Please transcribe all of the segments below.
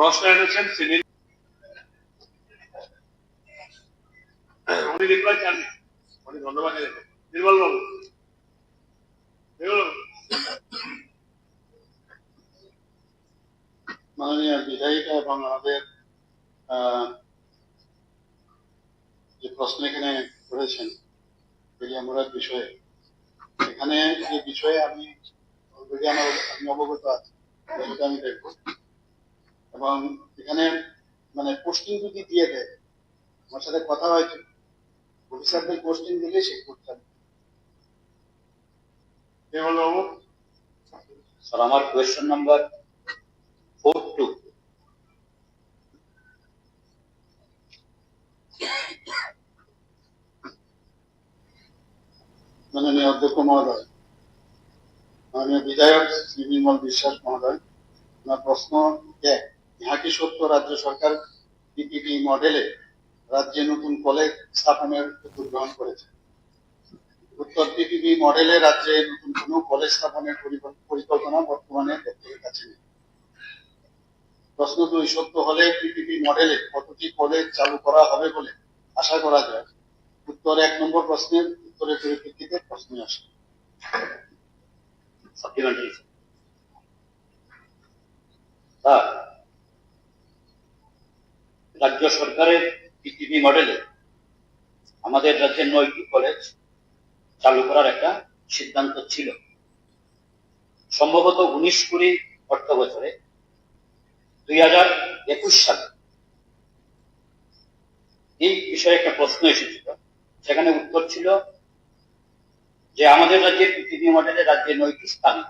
প্রশ্ন এনেছেন উনি রিপ্লাই চাননি, উনি ধন্যবাদ জানাবেন। নির্মল বাবু, মাননীয় বিধায়িকা এবং আমাদের যে প্রশ্ন এখানে করেছেন পেরিয়ামুড়ার বিষয়ে, এখানে যে বিষয়ে আমি অলরেডি আমি অবগত আছি সেটা আমি দেখব, এবং এখানে মানে পোস্টিং যদি দিয়ে দেয়, আমার সাথে কথা হয়েছে, অফিসারদের পোস্টিং দিলে সে করতে। স্যার, আমার কোয়েশ্চেন নাম্বার 42। মাননীয় অধ্যক্ষ মহোদয়, মাননীয় বিধায়ক শ্রী নির্মল বিশ্বাস মহোদয়, আপনার প্রশ্ন এক, ইহা কি সত্য রাজ্য সরকার পিপিপি মডেলে রাজ্যে নতুন কলেজ স্থাপনের উদ্যোগ গ্রহণ করেছে? উত্তর, পিপিপি মডেলে রাজ্যে নতুন কোনো কলেজ স্থাপনের পরিকল্পনা বর্তমানে দপ্তরের কাছে নেই। প্রশ্ন দুই, সত্য হলে পিপিপি মডেলে কতটি কলেজ চালু করা হবে বলে আশা করা যায়? উত্তর, 1 নম্বর প্রশ্নের উত্তরের পরিপ্রেক্ষিতে প্রশ্ন আসে। রাজ্য সরকারের পিপিপি মডেলে আমাদের রাজ্যের 9টি কলেজ চালু করার একটা সিদ্ধান্ত ছিল। সম্ভবত 19-20 অর্থ বছরে 2021 সালে এই বিষয়ে একটা প্রশ্ন এসেছিল। সেখানে উত্তর ছিল যে আমাদের রাজ্যের পিপিপি মডেলে রাজ্যের 9টি স্থানে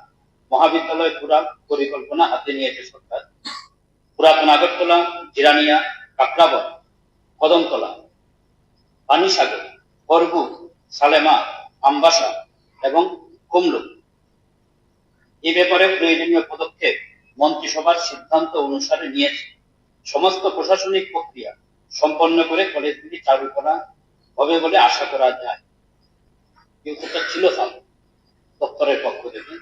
মহাবিদ্যালয় পুরা পরিকল্পনা হাতে নিয়েছে সরকার। পুরাতন আগরতলা, জিরানিয়া, কাকরাবন, কদমতলা, পানিসাগর, করবু, সালেমা, আমবাসা এবং কুমলুক। এই ব্যাপারে প্রয়োজনীয় পদক্ষেপ মন্ত্রিসভার সিদ্ধান্ত অনুসারে নিয়েছে। সমস্ত প্রশাসনিক প্রক্রিয়া সম্পন্ন করে কলেজগুলি চালু করা হবে বলে আশা করা যায়। এই উত্তরটা ছিল স্যার দপ্তরের পক্ষ থেকে।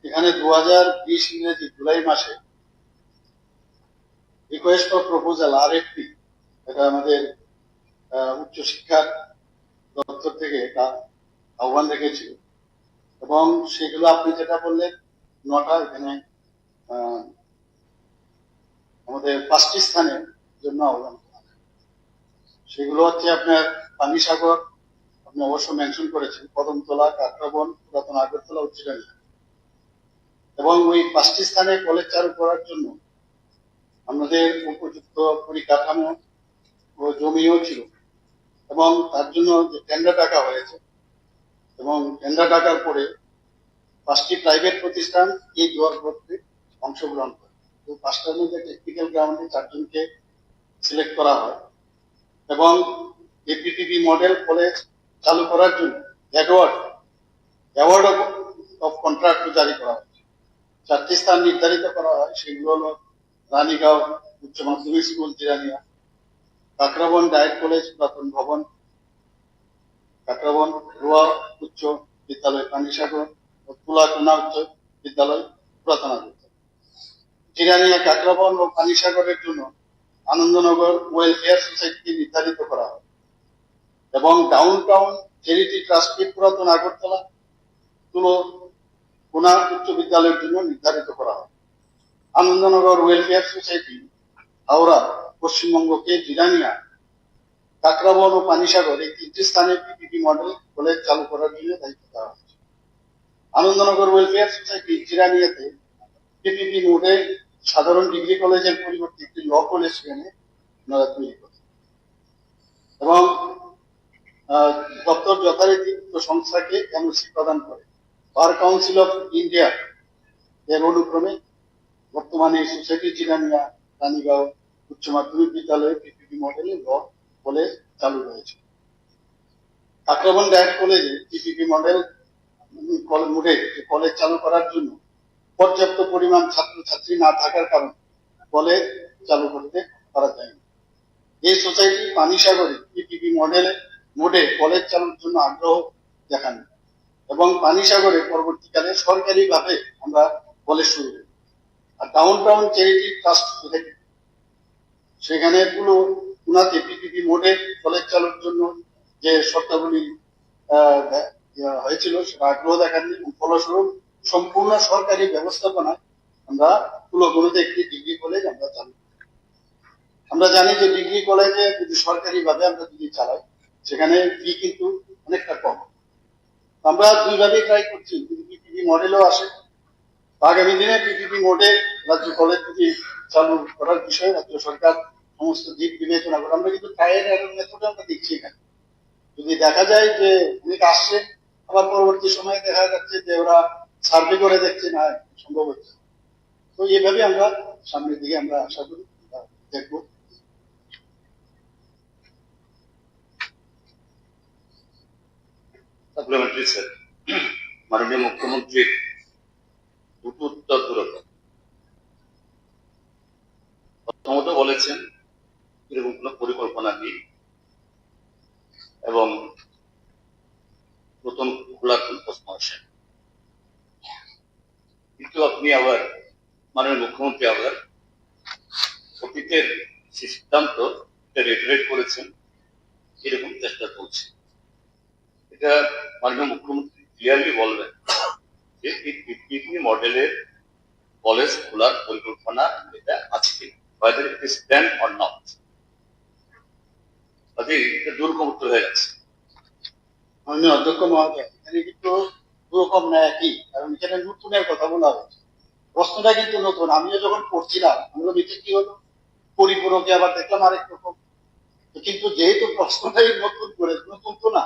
এখানে 2020 ইংরেজি জুলাই মাসে রিকোয়েস্ট ফর প্রপোজাল RFP, এটা আমাদের উচ্চশিক্ষা দপ্তর থেকে এটা আহ্বান রেখেছিল, এবং সেগুলো আপনি যেটা বললেন 9টা, এখানে আমাদের 5টি স্থানের জন্য আহ্বান। সেগুলো হচ্ছে আপনার পানিসাগর, আপনি অবশ্য মেনশন করেছেন, কদমতলা, কাকরাবন, পুরাতন আগরতলা, জিরানিয়া। এবং ওই 5টি স্থানে কলেজ চালু করার জন্য আমাদের উপযুক্ত পরিকাঠামো ও জমিও ছিল, এবং তার জন্য যে টেন্ডার ডাকা হয়েছে, এবং টেন্ডার ডাকার পরে 5টি প্রাইভেট প্রতিষ্ঠান এই দোয়ার ভর্তি অংশগ্রহণ করে। তো 5টার মধ্যে টেকনিক্যাল গ্রাউন্ডে 4 জনকে সিলেক্ট করা হয়, এবং এপিপিপি মডেল কলেজ চালু করার জন্য অ্যাওয়ার্ড অফ কন্ট্রাক্ট জারি করা হয়। 4টি স্থান নির্ধারিত করা হয়, সেগুলো হলো রানীগাঁও উচ্চ মাধ্যমিক school Jirania, Kakraban diet college পুরাতন ভবন, কাকরাবন রোয়া উচ্চ বিদ্যালয় পানিসাগর ও তুলাকোনা উচ্চ বিদ্যালয় পুরাতন আগরতলা। জিরানিয়া, কাকরাবন ও পানিসাগরের জন্য আনন্দনগর ওয়েলফেয়ার সোসাইটি নির্ধারিত করা হয়, এবং ডাউনটাউন চ্যারিটি ট্রাস্টকে পুরাতন আগরতলা তুলাকোনা উচ্চ বিদ্যালয়ের জন্য নির্ধারিত করা হয়। আনন্দনগর ওয়েলফেয়ার সোসাইটি হাওড়া পশ্চিমবঙ্গকে জিরানিয়া, কাকরাবন ও পানিসাগর এই 3টি স্থানে পিপিপি মডেল কলেজ চালু করার জন্য দায়িত্ব দেওয়া হয়েছে। আনন্দনগর ওয়েলফেয়ার সোসাইটি জিরানিয়াতে পিপিপি মোডে সাধারণ ডিগ্রি কলেজের পরিবর্তে একটি ল কলেজ সেখানে ওনারা তৈরি করেন, এবং দপ্তর যথারীতি সংস্থাকে এনওসি প্রদান করে। বার কাউন্সিল অফ ইন্ডিয়া এর অনুক্রমে বর্তমানে সোসাইটি জিরানিয়া, রানীগাঁও উচ্চ মাধ্যমিক বিদ্যালয়ে পিপিপি মডেলে ল কলেজ চালু রয়েছে। কাকরাবন ডায়েট কলেজে পিপিপি মডেল মোডে কলেজ চালু করার জন্য পর্যাপ্ত পরিমাণ ছাত্রছাত্রী না থাকার কারণে কলেজ চালু করতে পারা যায়নি। এই সোসাইটি পানিসাগরে পিপিপি মোডে কলেজ চালুর জন্য আগ্রহ দেখান এবং পানিসাগরে পরবর্তীকালে সরকারিভাবে আমরা কলেজ শুরু করি। আর downtown charity trust society সেখানে পুনাতে পিপিপি মোডে কলেজ চালুর জন্য যে শর্তাবলী হয়েছিল সেটা আগ্রহ দেখাননি এবং ফলস্বরূপ সম্পূর্ণ সরকারি ব্যবস্থাপনায় আমরা কুলগুলোতে একটি ডিগ্রি কলেজ আমরা চালু করি। আমরা জানি যে ডিগ্রি কলেজে যদি সরকারি ভাবে আমরা যদি চালাই সেখানে ফি কিন্তু অনেকটা কম। আমরা দুইভাবে ট্রাই করছি, যদি পিপিপি মডেলও আসে আগামী দিনে পিপিপি মোডে রাজ্য কলেজ যদি চালু করার বিষয়ে রাজ্য সরকার সমস্ত দিক বিবেচনা করে। আমরা কিন্তু ট্রায়াল এরর মেথড আমরা দেখছি এখানে। যদি দেখা যায় যে অনেক আসছে, আবার পরবর্তী সময়ে দেখা যাচ্ছে যে ওরা সার্ভে করে দেখছে না সম্ভব হচ্ছে। তো এইভাবে আমরা সামনের দিকে আমরা আশা করি দেখবো। সাপ্লিমেন্টারি স্যার, মাননীয় মুখ্যমন্ত্রীর দুটো উত্তর দূরত্ব। প্রথমত বলেছেন এরকম কোন পরিকল্পনা নেই এবং নতুন খোলার কোন প্রশ্ন আসে। কিন্তু আপনি আবার মাননীয় মুখ্যমন্ত্রী আবার অতীতের সিদ্ধান্ত রেটারেট করেছেন, এরকম চেষ্টা চলছে। এটা মাননীয় মুখ্যমন্ত্রী ক্লিয়ারলি বলবেন যে এই পিপিপি মডেলের কলেজ খোলার পরিকল্পনা এটা আছে কিনা, whether it is planned or not। এটা দুর্গমুক্ত হয়ে গেছে। মাননীয় অধ্যক্ষ মহোদয়, এখানে কিন্তু দুরকম না একই, কারণ এখানে নতুনের কথা বলা হয়েছে। প্রশ্নটা কিন্তু নতুন। আমিও যখন পড়ছিলাম আমরা মিটে কি হলো পরিপূরকে আবার দেখলাম আরেক রকম। কিন্তু যেহেতু প্রশ্নটাই নতুন করে, নতুন তো না,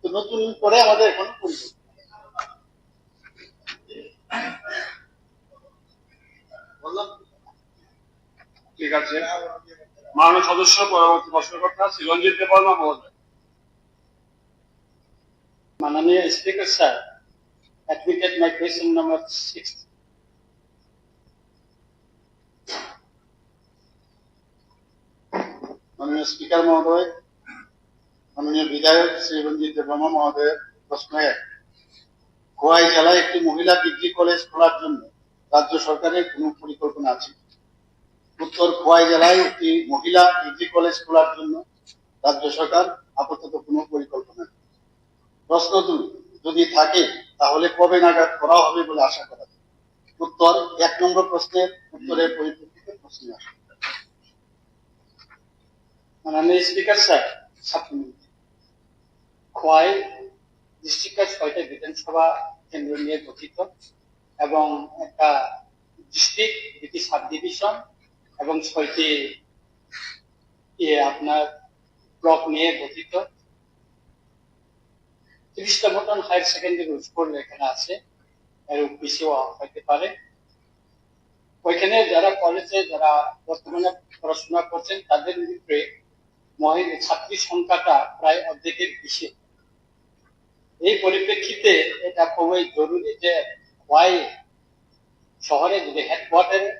তো নতুন করে আমাদের এখন বললাম ঠিক আছে। মাননীয় সদস্য পরবর্তী প্রশ্নকর্তা চিরঞ্জিত দেববর্মা মহোদয়। Mananiya Speaker Sir, admitted my question number 6. মাননীয় স্পিকার মহোদয়, মাননীয় বিধায়ক শ্রী রঞ্জিত দেববর্মা মহোদয়ের প্রশ্ন 1। খোয়াই জেলায় একটি মহিলা ডিগ্রি কলেজ খোলার জন্য রাজ্য সরকারের কোন পরিকল্পনা আছে? উত্তর, খোয়াই জেলায় একটি মহিলা ডিগ্রি কলেজ খোলার জন্য রাজ্য সরকার আপাতত কোনো পরিকল্পনা নেই। প্রশ্ন 2, যদি থাকে তাহলে কবে নাগাদ করা হবে বলে আশা করা যায়? উত্তর, 1 নম্বর প্রশ্নের উত্তরের পরিপ্রেক্ষিতে প্রশ্ন আসে। Mananiya Speaker Sir, supplement. Khowai ডিস্ট্রিক্টের 6টা বিধানসভা কেন্দ্র নিয়ে গঠিত এবং একটা ডিস্ট্রিক্ট, 2টি সাব ডিভিশন এবং 6টি আপনার ব্লক নিয়ে গঠিত। 30টা মতন হায়ার সেকেন্ডারি স্কুল এখানে আছে, এর বেশিও হইতে পারে। ওইখানে যারা কলেজে যারা বর্তমানে পড়াশোনা করছেন তাদের ভিতরে মহিলা ছাত্রী সংখ্যাটা প্রায় অর্ধেকের বেশি। এই পরিপ্রেক্ষিতে এটা খুবই জরুরি যে খোয়াই শহরে যদি হেডকোয়ার্টারে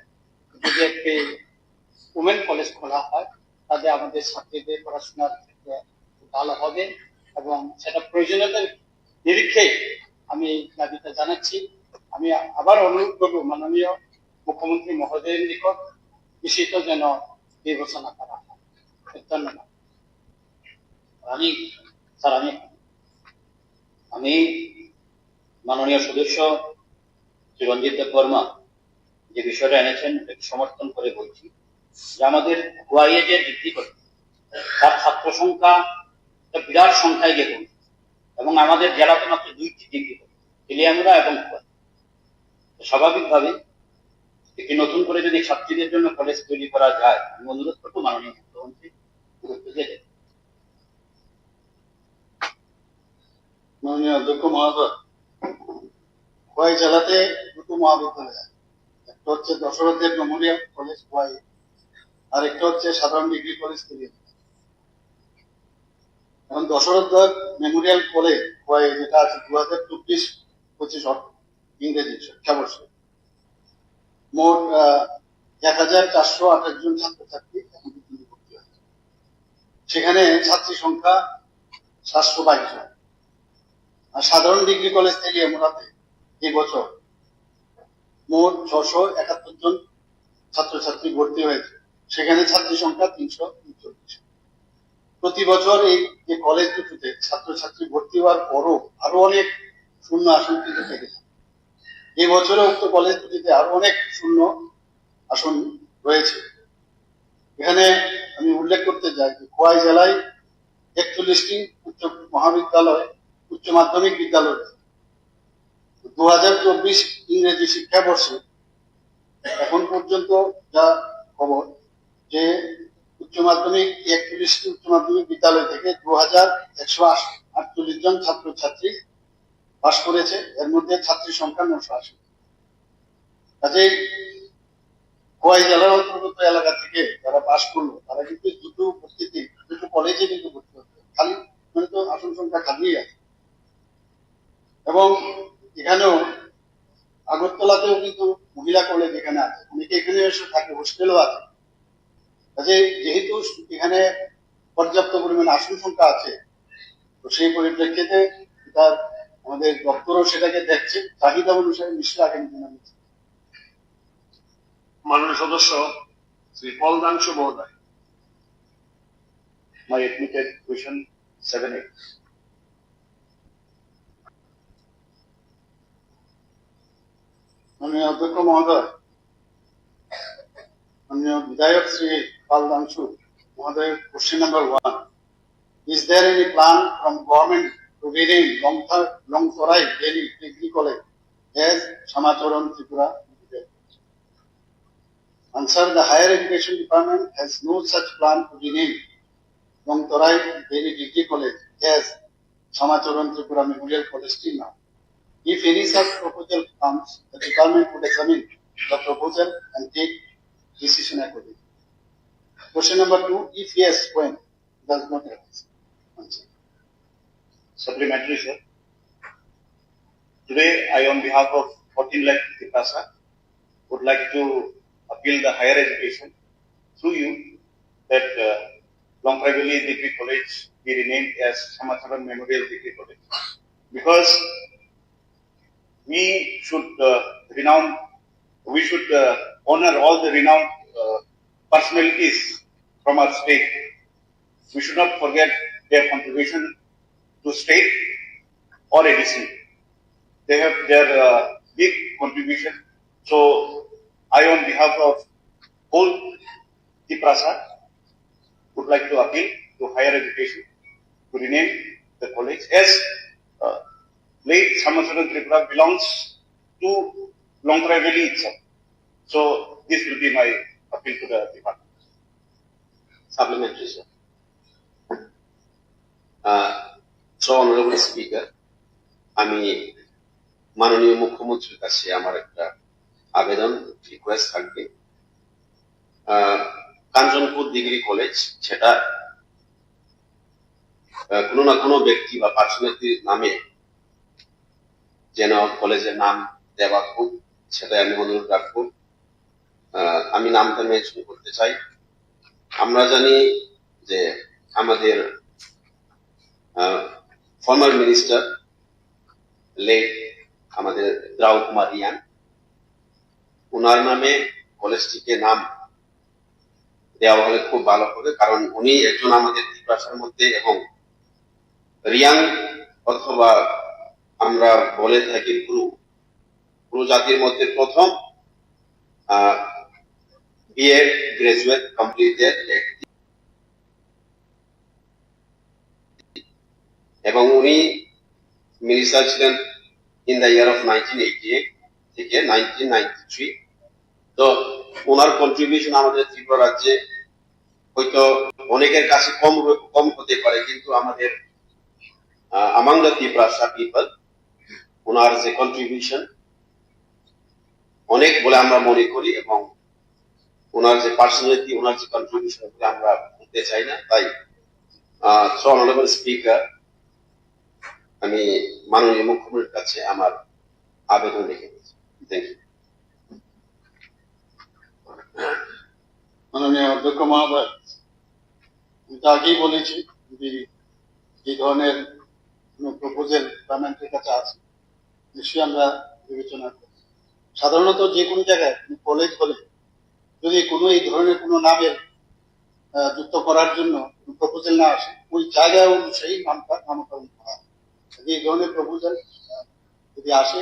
যদি একটি উমেন কলেজ খোলা হয় তাতে আমাদের ছাত্রীদের পড়াশোনার ক্ষেত্রে ভালো হবে এবং সেটা প্রয়োজনীয়তার নিরীক্ষে আমি দাবিটা জানাচ্ছি। আমি আবার অনুরোধ করবো মাননীয় মুখ্যমন্ত্রী মহোদয়ের নিকট বিষয়টা যেন বিবেচনা করা হয়। ধন্যবাদ। আমি মাননীয় সদস্য চিরঞ্জিত দেববর্মা যে বিষয়টা এনেছেন সমর্থন করে বলছি যে আমাদের খোয়াইয়ে যে ডিগ্রি করে তার ছাত্র সংখ্যা বিরাট সংখ্যায় দেখুন এবং আমাদের জেলাতে মাত্র 2টি ডিগ্রি করে, তেলিয়ামুড়া এবং খোয়াই। স্বাভাবিকভাবে একটি নতুন করে যদি ছাত্রীদের জন্য কলেজ তৈরি করা যায়, আমি অনুরোধ করবো মাননীয় মুখ্যমন্ত্রী গুরুত্ব দিয়ে দেবেন। মাননীয় অধ্যক্ষ মহোদয়, খোয়াই জেলাতে 2টো মহাবিদ্যালয় আছে। একটা হচ্ছে দশরথদেব মেমোরিয়াল কলেজ খোয়াই, আর একটা হচ্ছে সাধারণ ডিগ্রি কলেজ তেলিয়ামুড়া। এখন দশরথদেব মেমোরিয়াল কলেজ খোয়াই যেটা আছে 2024-25 ইংরেজি শিক্ষাবর্ষে মোট 1428 জন ছাত্রছাত্রী এখন পর্যন্ত ভর্তি হয়েছে। সেখানে ছাত্রী সংখ্যা 722 জন। আর সাধারণ ডিগ্রি কলেজ তেলিয়ামুড়াতে এই বছর মোট 671 জন ছাত্রছাত্রী ভর্তি হয়েছে। সেখানে ছাত্রী সংখ্যা 339। প্রতি বছর এই যে কলেজ দুটোতে ছাত্রছাত্রী ভর্তি হওয়ার পরও আরো অনেক শূন্য আসন কিন্তু থেকে যায়। এই বছরে উক্ত কলেজ দুটিতে আরো অনেক শূন্য আসন রয়েছে। এখানে আমি উল্লেখ করতে চাই যে খোয়াই জেলায় 41টি উচ্চ মহাবিদ্যালয়, উচ্চ মাধ্যমিক বিদ্যালয় 2024 ইংরেজি শিক্ষাবর্ষে এখন পর্যন্ত যা খবর যে উচ্চ মাধ্যমিক 41টি উচ্চ মাধ্যমিক বিদ্যালয় থেকে 2148 জন ছাত্রছাত্রী পাশ করেছে। এর মধ্যে ছাত্রী সংখ্যা 980। কাজেই খোয়াই জেলার অন্তর্গত এলাকা থেকে যারা পাশ করলো তারা কিন্তু দুটো কলেজে কিন্তু ভর্তি হচ্ছে, খালি মানে তো আসন সংখ্যা খালি আছে। এবং এখানেও আগরতলাতেও কিন্তু মহিলা কলেজ এখানে আছে, অনেকে এখানে এসে থাকে, হোস্টেলও আছে। কাজে যেহেতু এখানে পর্যাপ্ত পরিমাণে আসন সংখ্যা আছে, তো সেই পরিপ্রেক্ষিতে তার আমাদের দপ্তরও সেটাকে দেখছে, চাহিদা অনুসারে নিশ্চয়ই আগামী দিনে নিচ্ছে। মাননীয় সদস্য শ্রী ফলদাংশু মহোদয়। My admitted question 7A. মাননীয় অধ্যক্ষ মহোদয়, মাননীয় বিধায়ক শ্রী ফলদাংশু মহোদয়, question number 1, is there any plan from government to rename Longtorai Delhi Degree College as Shamacharan Tripura? Answer: the Higher Education Department has no such plan to rename Longtorai Delhi Degree College as Shamacharan Tripura Memorial College till now. If any such proposal comes, the department would examine the proposal and take decision accordingly. Question number 2, if yes, when? Does not arise. Answer. Supplementary, sir. Today, I, on behalf of 14 lakh Tipasa, would like to appeal the higher education through you that Longtorai Valley Degree College be renamed as Shamacharan Memorial Degree College, because we should honor all the renowned personalities from our state. We should not forget their contribution to state or ADC. They have their big contribution. So I, on behalf of whole Tiprasa, would like to appeal to higher education to rename the college as late Shamacharan Tripura belongs to Longtorai Valley itself. So this will be my appeal to the department. Supplementary, sir. So, Honorable Speaker, আমি মাননীয় মুখ্যমন্ত্রীর কাছে আমার একটা আবেদন, request থাকবে। Kanchanpur degree college সেটা কোনো না কোনো ব্যক্তি বা পার্সোনালিটির নামে যেন কলেজের নাম দেওয়া হোক, সেটা আমি অনুরোধ রাখবো। আমি নামটা মেনশন করতে চাই। আমরা জানি যে আমাদের ফর্মার মিনিস্টার লেট আমাদের দ্রাউ কুমার রিয়াং, ওনার নামে কলেজটিকে নাম দেওয়া হলে খুব ভালো হবে, কারণ উনি একজন আমাদের ত্রিপুরার মধ্যে, এবং রিয়াং অথবা আমরা বলে থাকি পুরো জাতির মধ্যে প্রথম বিএ গ্রাজুয়েট কমপ্লিটেড, এবং উনি মিনিস্টার ছিলেন ইন দ্য ইয়ার অফ 1988 থেকে 1993। তো ওনার কন্ট্রিবিউশন আমাদের ত্রিপুরা রাজ্যে হয়তো অনেকের কাছে কম হতে পারে, কিন্তু আমাদের among the Tiprasa people ওনার যে কন্ট্রিবিউশন অনেক বলে আমরা মনে করি, এবং ওনার যে পার্সোনালিটি, ওনার যে কন্ট্রিবিউশন আমরা ভুলতে চাই না। তাই সো অনারেবল স্পিকার, আমি মাননীয় মুখ্যমন্ত্রীর কাছে আমার আবেদন রেখে দিয়েছি। Thank you. মাননীয় অধ্যক্ষ মহোদয়, আমি তো আগেই বলেছি যদি এই ধরনের কোনো প্রপোজাল গভর্নমেন্টের কাছে আছে নিশ্চয়ই আমরা বিবেচনা করি। সাধারণত যে কোনো জায়গায় কলেজ হলে যদি কোনো এই ধরনের কোনো নামের যুক্ত করার জন্য প্রপোজাল না আসে, ওই জায়গায় অনুযায়ী নামকরণ করা হয়। এই ধরনের প্রপোজাল যদি আসে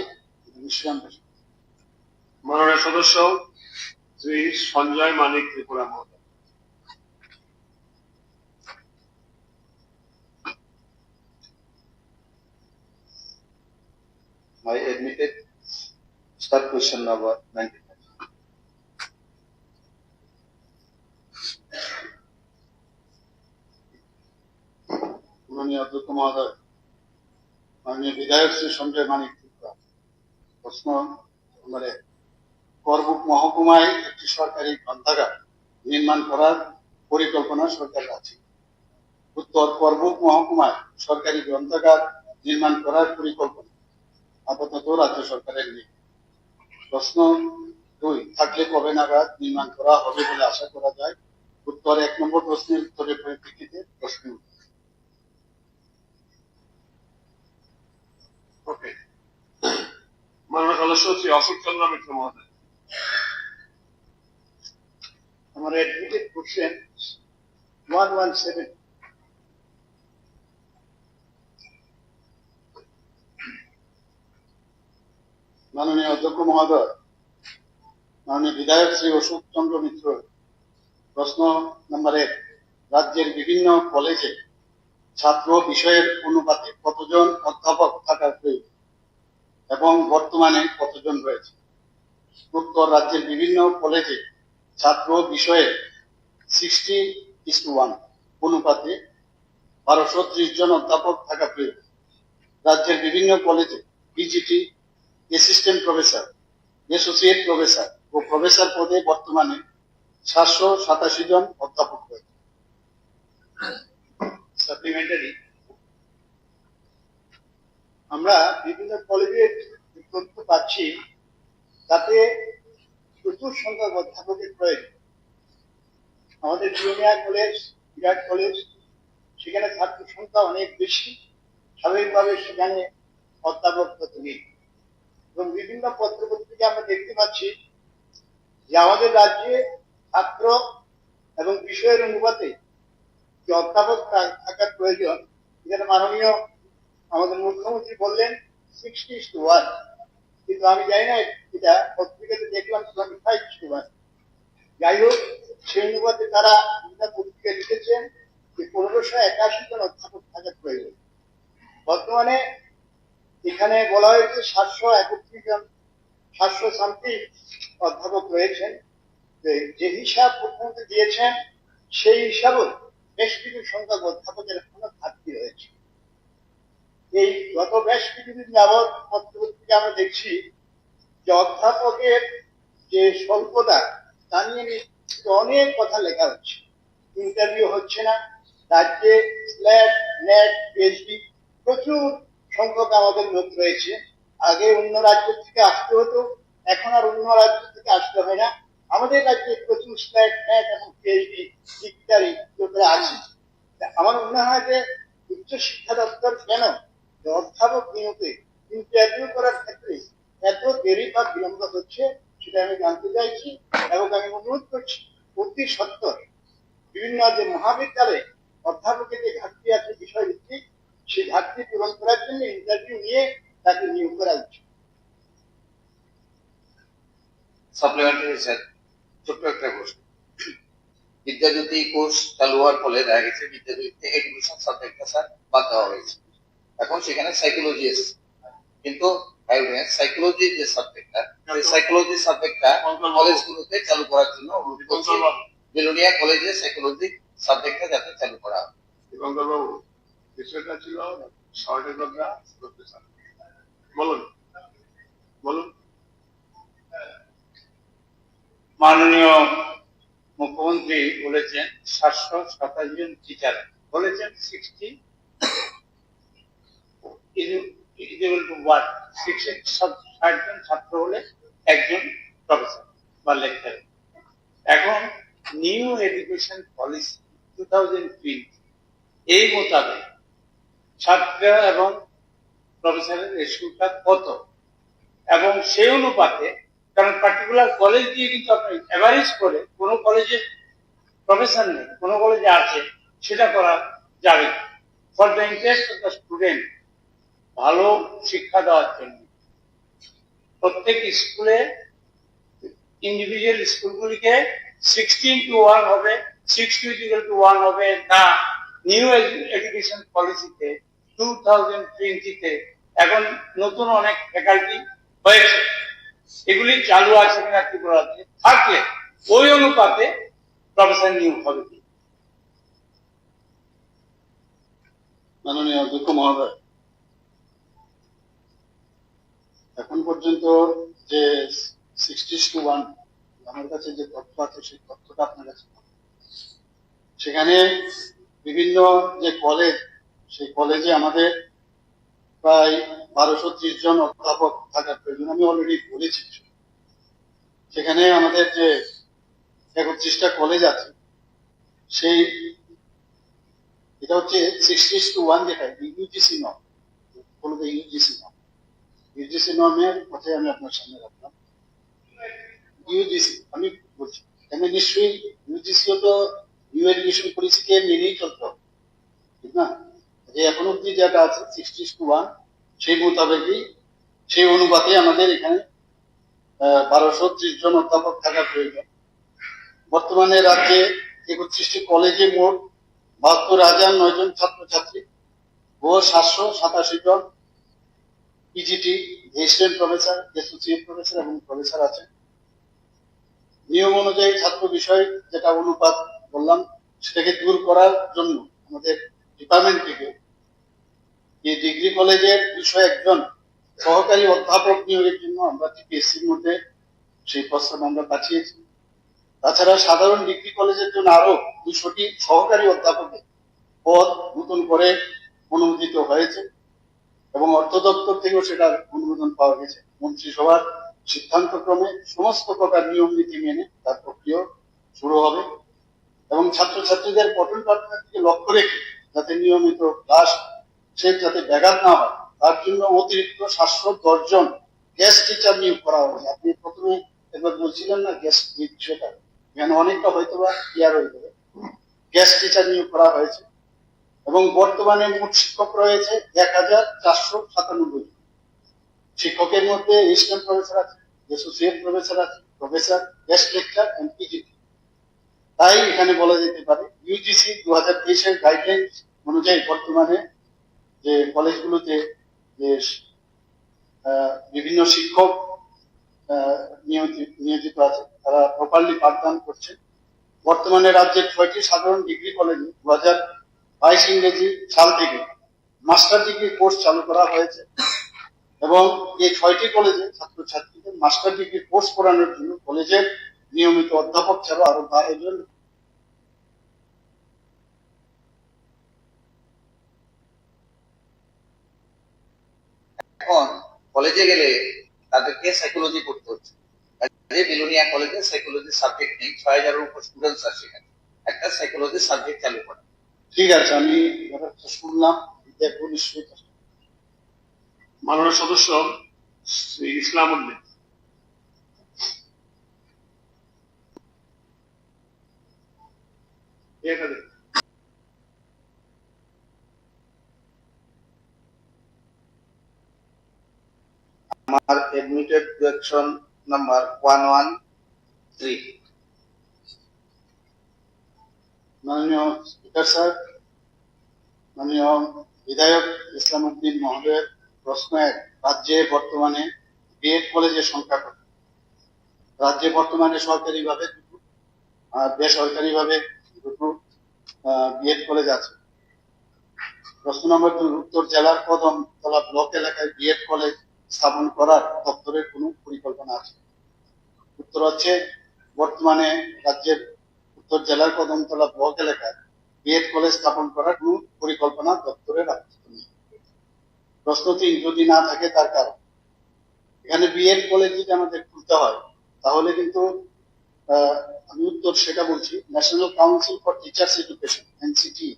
নিশ্চয়ই আমরা মাননীয় সদস্য শ্রী সঞ্জয় মানিক ত্রিপুরা মহোদয়। I admitted start question number 95. মাননীয় অধ্যক্ষ মহোদয়, মাননীয় বিধায়ক শ্রী সঞ্জয় মানিক ত্রিপুরা। প্রশ্ন নম্বরে করবুক মহকুমায় একটি সরকারি গ্রন্থাগার নির্মাণ করার পরিকল্পনা সরকার আছে। উত্তর, করবুক মহকুমায় সরকারি গ্রন্থাগার নির্মাণ করার পরিকল্পনা আপাতত রাজ্য সরকারের নেই। প্রশ্ন 2, থাকলে কবে নাগাদ নির্মাণ করা হবে বলে আশা করা যায়? উত্তর, 1 নম্বর প্রশ্নের উত্তরের পরিপ্রেক্ষিতে প্রশ্ন। ওকে, মাননীয় সদস্য শ্রী অশোক চন্দ্র মিত্র মহোদয়। আমার অ্যাডমিটেড কোশ্চেন 117। মাননীয় অধ্যক্ষ মহোদয়, মাননীয় বিধায়ক শ্রী অশোক চন্দ্র মিত্র। প্রশ্ন নম্বর 1, রাজ্যের বিভিন্ন কলেজে ছাত্র বিষয়ের অনুপাতে কতজন অধ্যাপক থাকার প্রয়োজন এবং বর্তমানে কতজন রয়েছে? উত্তর, রাজ্যের বিভিন্ন কলেজে ছাত্র বিষয়ের 60:1 অনুপাতে 1230 জন অধ্যাপক থাকা প্রয়োজন। রাজ্যের বিভিন্ন কলেজে বিজিটি, অ্যাসিস্ট্যান্ট প্রফেসর, অ্যাসোসিয়েট প্রফেসর ও প্রফেসর পদে বর্তমানে 787 জন অধ্যাপক রয়েছে। সাপ্লিমেন্টারি, আমরা বিভিন্ন কলেজের তথ্য পাচ্ছি, তাতে প্রচুর সংখ্যক অধ্যাপকের প্রয়োজন। আমাদের জুনিয়র কলেজ, বিরাট কলেজ, সেখানে ছাত্র সংখ্যা অনেক বেশি, স্বাভাবিকভাবে সেখানে অধ্যাপক নেই। এবং বিভিন্ন পত্র পত্রিকা আমরা দেখতে পাচ্ছি যে আমাদের রাজ্যে ছাত্র এবং বিষয়ের অনুপাতে যে অধ্যাপক থাকার প্রয়োজন, এখানে মাননীয় আমাদের মুখ্যমন্ত্রী বললেন 60:1, কিন্তু আমি জানি না এটা পত্রিকাতে দেখলাম 25:1। যাই হোক, সেই অনুপাতে তারা পত্রিকা লিখেছেন যে 1581 জন অধ্যাপক থাকার প্রয়োজন। বর্তমানে এখানে বলা হয়েছে 731 জন, 700 সামথিং অধ্যাপক রয়েছেন। যে হিসাব মুখ্যমন্ত্রী দিয়েছেন সেই হিসাবও বেশ কিছু সংখ্যক অধ্যাপকের এখনো ঘাটতি রয়েছে। এই গত বেশ কিছুদিন যাবৎ পত্রপত্রিকা আমরা দেখছি যে অধ্যাপকের যে স্বল্পতা তা নিয়ে অনেক কথা লেখা হচ্ছে, ইন্টারভিউ হচ্ছে না। রাজ্যে স্ল্যাট, নেট, পিএইচডি প্রচুর সংখ্যক আমাদের লোক রয়েছে। আগে অন্য রাজ্য থেকে আসতে হতো, এখন আর অন্য রাজ্য থেকে আসতে হয় না। আমাদের রাজ্যে প্রচুর স্ল্যাট, নেট এবং পিএইচডি ইত্যাদি লোকেরা আছে। আমার মনে হয় যে উচ্চ শিক্ষা দপ্তর কেন অধ্যাপক নিয়োগে ইন্টারভিউ করার ক্ষেত্রে এত দেরি বা বিলম্ব হচ্ছে, সেটা আমি জানতে চাইছি এবং আমি অনুরোধ করছি অতি সত্বর বিভিন্ন যে মহাবিদ্যালয়ে অধ্যাপকের যে ঘাটতি আছে বিষয়ভিত্তিক, সেই ঘাটতি পূরণ করার জন্য ইন্টারভিউ নিয়ে তাকে নিয়োগ করা উচিত। সাপ্লিমেন্টারি স্যার, ছোট্ট একটা প্রশ্ন। বিদ্যাজ্যোতি কোর্স চালু হওয়ার ফলে দেখা গেছে বিদ্যাজ্যোতিতে এডুকেশন সাবজেক্টটা স্যার বাদ দেওয়া হয়েছে। এখন সেখানে সাইকোলজি এসেছে, কিন্তু সাইকোলজি যে সাবজেক্টটা, সেই সাইকোলজি সাবজেক্টটা কলেজগুলোতে চালু করার জন্য অনুরোধ করছি। বেলোনিয়া কলেজে সাইকোলজি সাবজেক্টটা যাতে চালু করা হয়। দীপঙ্কর বাবু, বিষয়টা ছিল শর্টেজ অফ দ্য প্রফেসর। বলুন বলুন। মাননীয় মুখ্যমন্ত্রী বলেছেন 727 জন টিচার, বলেছেন 60 ইকুয়াল টু 1, 60 জন ছাত্র হলে একজন প্রফেসর বা লেকচারার। এখন নিউ এডুকেশন পলিসি 2020 এই মোতাবেক ছাত্র এবং প্রফেসরের রেশিওটা কত, এবং সেই অনুপাতে, কারণ পার্টিকুলার কলেজ দিয়ে কিন্তু আপনি এভারেজ করে কোন কলেজে প্রফেসর নেই, কোন কলেজে আছে, সেটা করা যাবে for the interest of the student. ভালো শিক্ষা দেওয়ার জন্য প্রত্যেক স্কুলে, ইন্ডিভিজুয়াল স্কুলগুলিকে 16:1 হবে, 6:1 হবে না। নিউ এডুকেশন পলিসিতে 2020-তে এখন নতুন অনেক ফ্যাকাল্টি হয়েছে, এগুলি চালু আছে কিনা ত্রিপুরাতে, থাকলে ওই অনুপাতে প্রফেসর নিয়োগ হবে। মাননীয় অধ্যক্ষ মহোদয়, এখন পর্যন্ত যে 60:1 আমার কাছে যে তথ্য আছে সেই তথ্যটা আপনার কাছে পাবো। সেখানে বিভিন্ন যে কলেজ, সেই কলেজে আমাদের প্রায় 1230 জন অধ্যাপক থাকার প্রয়োজন, আমি অলরেডি বলেছি। সেখানে আমাদের যে 31টা কলেজ আছে, সেই এটা হচ্ছে 60:1, যেটা ইউজিসি নর্ম, বলতে ইউজিসি নর্মের কথাই আমি আপনার সামনে রাখলাম। ইউজিসি আমি বলছি, এখানে নিশ্চয়ই ইউজিসিও তো নিউ এডুকেশন পলিসিকে মেনেই চলতে হবে, ঠিক না? যে এখন অব্দি যেটা আছে 60:1, সেই মোতাবেকই, সেই অনুপাতে আমাদের এখানে 1230 জন অধ্যাপক থাকার প্রয়োজন। বর্তমানে রাজ্যে 31টি কলেজে মোট 72,009 জন ছাত্রছাত্রী ও 787 জন PGT, assistant professor, associate professor এবং প্রফেসর আছেন। নিয়ম অনুযায়ী ছাত্র বিষয় যেটা অনুপাত বললাম, সেটাকে দূর করার জন্য আমাদের ডিপার্টমেন্ট থেকে এই ডিগ্রি কলেজের 201 জন সহকারী অধ্যাপক নিয়োগের জন্য আমরা টিপিএসসির মধ্যে সেই প্রস্তাব আমরা পাঠিয়েছি। তাছাড়া সাধারণ ডিগ্রি কলেজের জন্য আরো 200টি সহকারী অধ্যাপকের পদ নতুন করে অনুমোদিত হয়েছে এবং অর্থ দপ্তর থেকেও সেটার অনুমোদন পাওয়া গেছে। মন্ত্রিসভার সিদ্ধান্ত ক্রমে সমস্ত প্রকার নিয়ম নীতি মেনে তার প্রক্রিয়া শুরু হবে এবং ছাত্রছাত্রীদের পঠন পাঠনের দিকে লক্ষ্য রেখে যাতে নিয়মিত ক্লাস সে যাতে ব্যাঘাত না হয়, তার জন্য অতিরিক্ত 710 জন গেস্ট টিচার নিয়োগ করা হয়েছে। আপনি প্রথমে একবার বলছিলেন না গেস্ট বিষয়টা, এখানে অনেকটা হয়তো বা ক্লিয়ার হয়ে যাবে। গেস্ট টিচার নিয়োগ করা হয়েছে এবং বর্তমানে মোট শিক্ষক রয়েছে 1497 জন। শিক্ষকের মধ্যে অ্যাসিস্ট্যান্ট প্রফেসর আছে, অ্যাসোসিয়েট প্রফেসর আছে, professor, guest lecture and PGT. তাই এখানে বলা যেতে পারে ইউজিসি 2023-এর গাইডলাইন অনুযায়ী বর্তমানে যে কলেজগুলোতে যে বিভিন্ন শিক্ষক নিয়োজিত আছে, তারা প্রপারলি পাঠদান করছে। বর্তমানে রাজ্যের 6টি সাধারণ ডিগ্রি কলেজে 2022 ইংরেজি সাল থেকে মাস্টার ডিগ্রি কোর্স চালু করা হয়েছে এবং এই 6টি কলেজে ছাত্রছাত্রীদের মাস্টার ডিগ্রি কোর্স করানোর জন্য কলেজের নিয়মিত অধ্যাপক ছাড়া আরো 12 জন এখন কলেজে গেলে তাদেরকে সাইকোলজি পড়তে হচ্ছে। বিলোনিয়া কলেজে সাইকোলজি সাবজেক্ট নেই, 6,000-এর উপর স্টুডেন্টস আছে, সেখানে একটা সাইকোলজি সাবজেক্ট চালু করা। ঠিক আছে, আমি ব্যাপারটা শুনলাম, দেখবো নিশ্চয়ই। মাননীয় সদস্য শ্রী ইসলাম উদ্দিন। আমার এডমিটেড কোয়েকশন নাম্বার 113। মাননীয় স্পিকার স্যার, মাননীয় বিধায়ক ইসলাম উদ্দিন মহোদয়ের প্রশ্ন 1, রাজ্যে বর্তমানে বিএড কলেজের সংখ্যা কত? রাজ্যে বর্তমানে সরকারিভাবে 2টো আর বেসরকারিভাবে 2টো বিএড কলেজ আছে। প্রশ্ন নম্বর 2, উত্তর জেলার কদমতলা ব্লক এলাকায় বিএড কলেজ স্থাপন করার দপ্তরের কোনো পরিকল্পনা আছে? উত্তর হচ্ছে বর্তমানে রাজ্যের উত্তর জেলার কদমতলা ব্লক এলাকায় বিএড কলেজ স্থাপন করার কোনো পরিকল্পনা দপ্তরের আপাতত নেই। প্রশ্ন 3, যদি না থাকে তার কারণ? এখানে বিএড কলেজ যদি আমাদের খুলতে হয় তাহলে কিন্তু আহ, আমি উত্তর সেটা বলছি। National council for teachers education NCT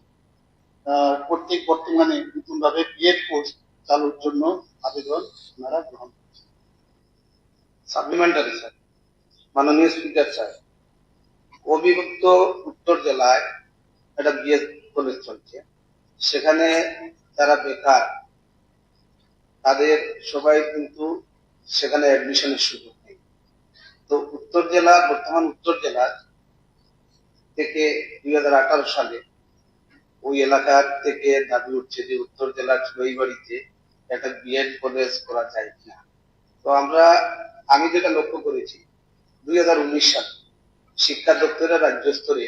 কর্তৃক বর্তমানে নতুন ভাবে বিএড কোর্স চালুর জন্য আবেদন ওনারা গ্রহণ করছেন। সাপ্লিমেন্টারি স্যার, মাননীয় স্পিকার স্যার, অবিভক্ত উত্তর জেলায় একটা বিএড কলেজ চলছে, সেখানে যারা বেকার তাদের সবাই কিন্তু সেখানে অ্যাডমিশনের সুযোগ নেই। তো বর্তমান উত্তর জেলার থেকে 2018 সালে ওই এলাকার থেকে দাবি উঠছে যে উত্তর জেলার চুড়াইবাড়িতে একটা বিএড কলেজ করা যায় কিনা। তো আমি যেটা লক্ষ্য করেছি, 2019 সালে শিক্ষা দপ্তরের রাজ্য স্তরে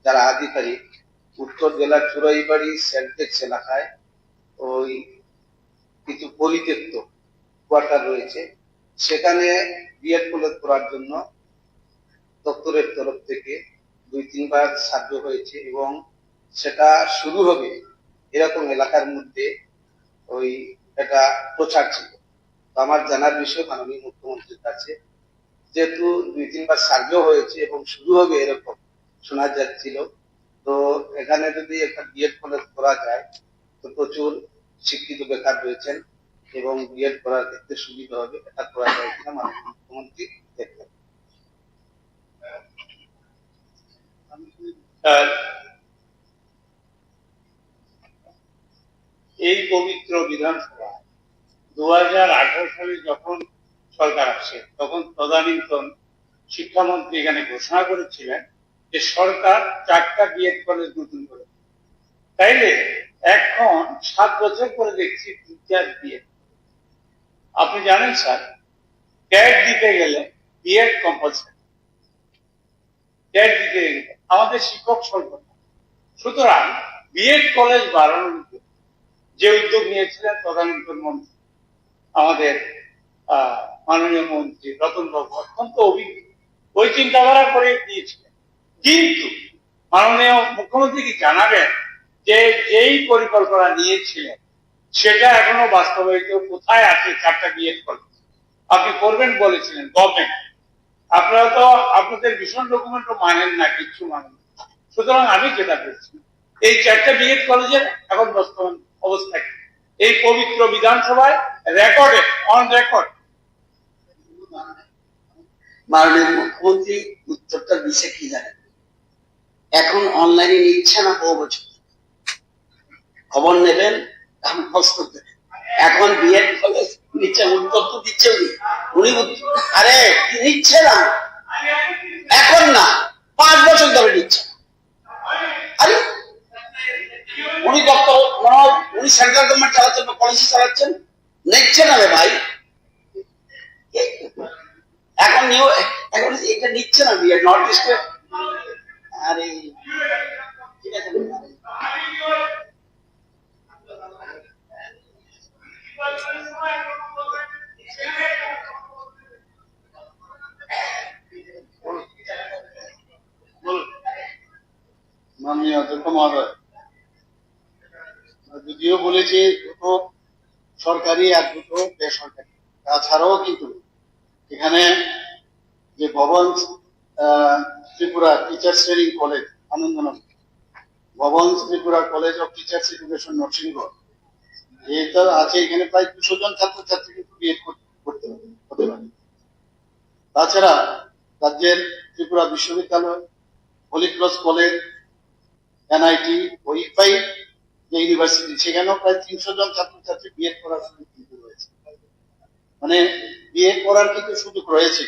যারা আধিকারিক উত্তর জেলার চুড়াইবাড়ি সেন্টেক্স এলাকায় ওই কিছু পরিত্যক্ত কোয়ার্টার রয়েছে, সেখানে বিএড কলেজ করার জন্য দপ্তরের তরফ থেকে 2-3 বার সার্ভে হয়েছে এবং সেটা শুরু হবে এরকম এলাকার মধ্যে ওই একটা প্রচার ছিল। তো আমার জানার বিষয় মাননীয় মুখ্যমন্ত্রীর কাছে, যেহেতু 2-3 বার সার্ভে হয়েছে এবং শুরু হবে এরকম শোনা যাচ্ছিল, তো এখানে যদি একটা বিএড কলেজ করা যায় তো প্রচুর শিক্ষিত বেকার রয়েছেন এবং বিএড করার ক্ষেত্রে সুবিধা হবে, এটা করা যায় কিনা মাননীয় মুখ্যমন্ত্রী দেখবেন। স্যার, এই পবিত্র বিধানসভা 2018 সালে যখন সরকার আসে তখন তদানীন্তন শিক্ষামন্ত্রী এখানে ঘোষণা করেছিলেন যে সরকার 4টা বিএড কলেজ নতুন করে। তাইলে এখন 7 বছর পরে দেখছি টিচার বিএড। আপনি জানেন স্যার, ক্যাট দিতে গেলে বিএড কম্পালসারি, ক্যাট দিতে গেলে আমাদের শিক্ষক সংকট। সুতরাং বিএড কলেজ বাড়ানোর যে উদ্যোগ নিয়েছিলেন তদানীন্তন মন্ত্রী আমাদের মাননীয় মন্ত্রী রতন বাবু, অত্যন্ত অভিজ্ঞ, ওই চিন্তাধারা করে দিয়েছিলেন। কিন্তু মাননীয় মুখ্যমন্ত্রী কি জানাবেন যে যেই পরিকল্পনা নিয়েছিলেন সেটা এখনো বাস্তবায়িত কোথায় আছে? 4টা বিএড কলেজ আপনি করবেন বলেছিলেন গভর্নমেন্ট, আপনারা তো আপনাদের ভীষণ ডকুমেন্টও মানেন না, কিচ্ছু মানেন না। সুতরাং আমি যেটা বলছি, এই 4টা বিএড কলেজের এখন বর্তমান অবস্থা কি? এই পবিত্র বিধানসভায় রেকর্ডে অন রেকর্ড মাননীয় মুখ্যমন্ত্রী উত্তরটা দিচ্ছে কি জানেন? এখন অনলাইনে নিচ্ছে না, বহু বছর খবর নেবেন, প্রস্তুত দেবেন। এখন বিএড কলেজ নিচ্ছে, উত্তর তো দিচ্ছে উনি আরে নিচ্ছে না, এখন না 5 বছর ধরে নিচ্ছে। আরে উনি ডক্টর উনি সেন্ট্রাল গভর্নমেন্ট চালাচ্ছেন, পলিসি চালাচ্ছেন, নিচ্ছে না রে ভাই। এখন এখন এটা নিচ্ছে না বিএড নর্থ ইস্টে। আরে ঠিক আছে, মাননীয় অধ্যক্ষ মহোদয়, যদিও বলেছি দুটো সরকারি আর দুটো বেসরকারি, তাছাড়াও কিন্তু এখানে যে Bhavan Tripura teachers training college Anandanagar, Bhavan Tripura college of teachers education Narsingarh, এটা আছে। এখানে প্রায় 200 জন ছাত্রছাত্রী কিন্তু বিএড করতে হতে পারে। তাছাড়া রাজ্যের ত্রিপুরা বিশ্ববিদ্যালয়, হলি ক্রস কলেজ, এনআইটি, ওইফাই যে ইউনিভার্সিটি, সেখানেও প্রায় 300 জন ছাত্রছাত্রী বিএড করার সুযোগ কিন্তু রয়েছে। মানে বিএড করার কিন্তু সুযোগ রয়েছে।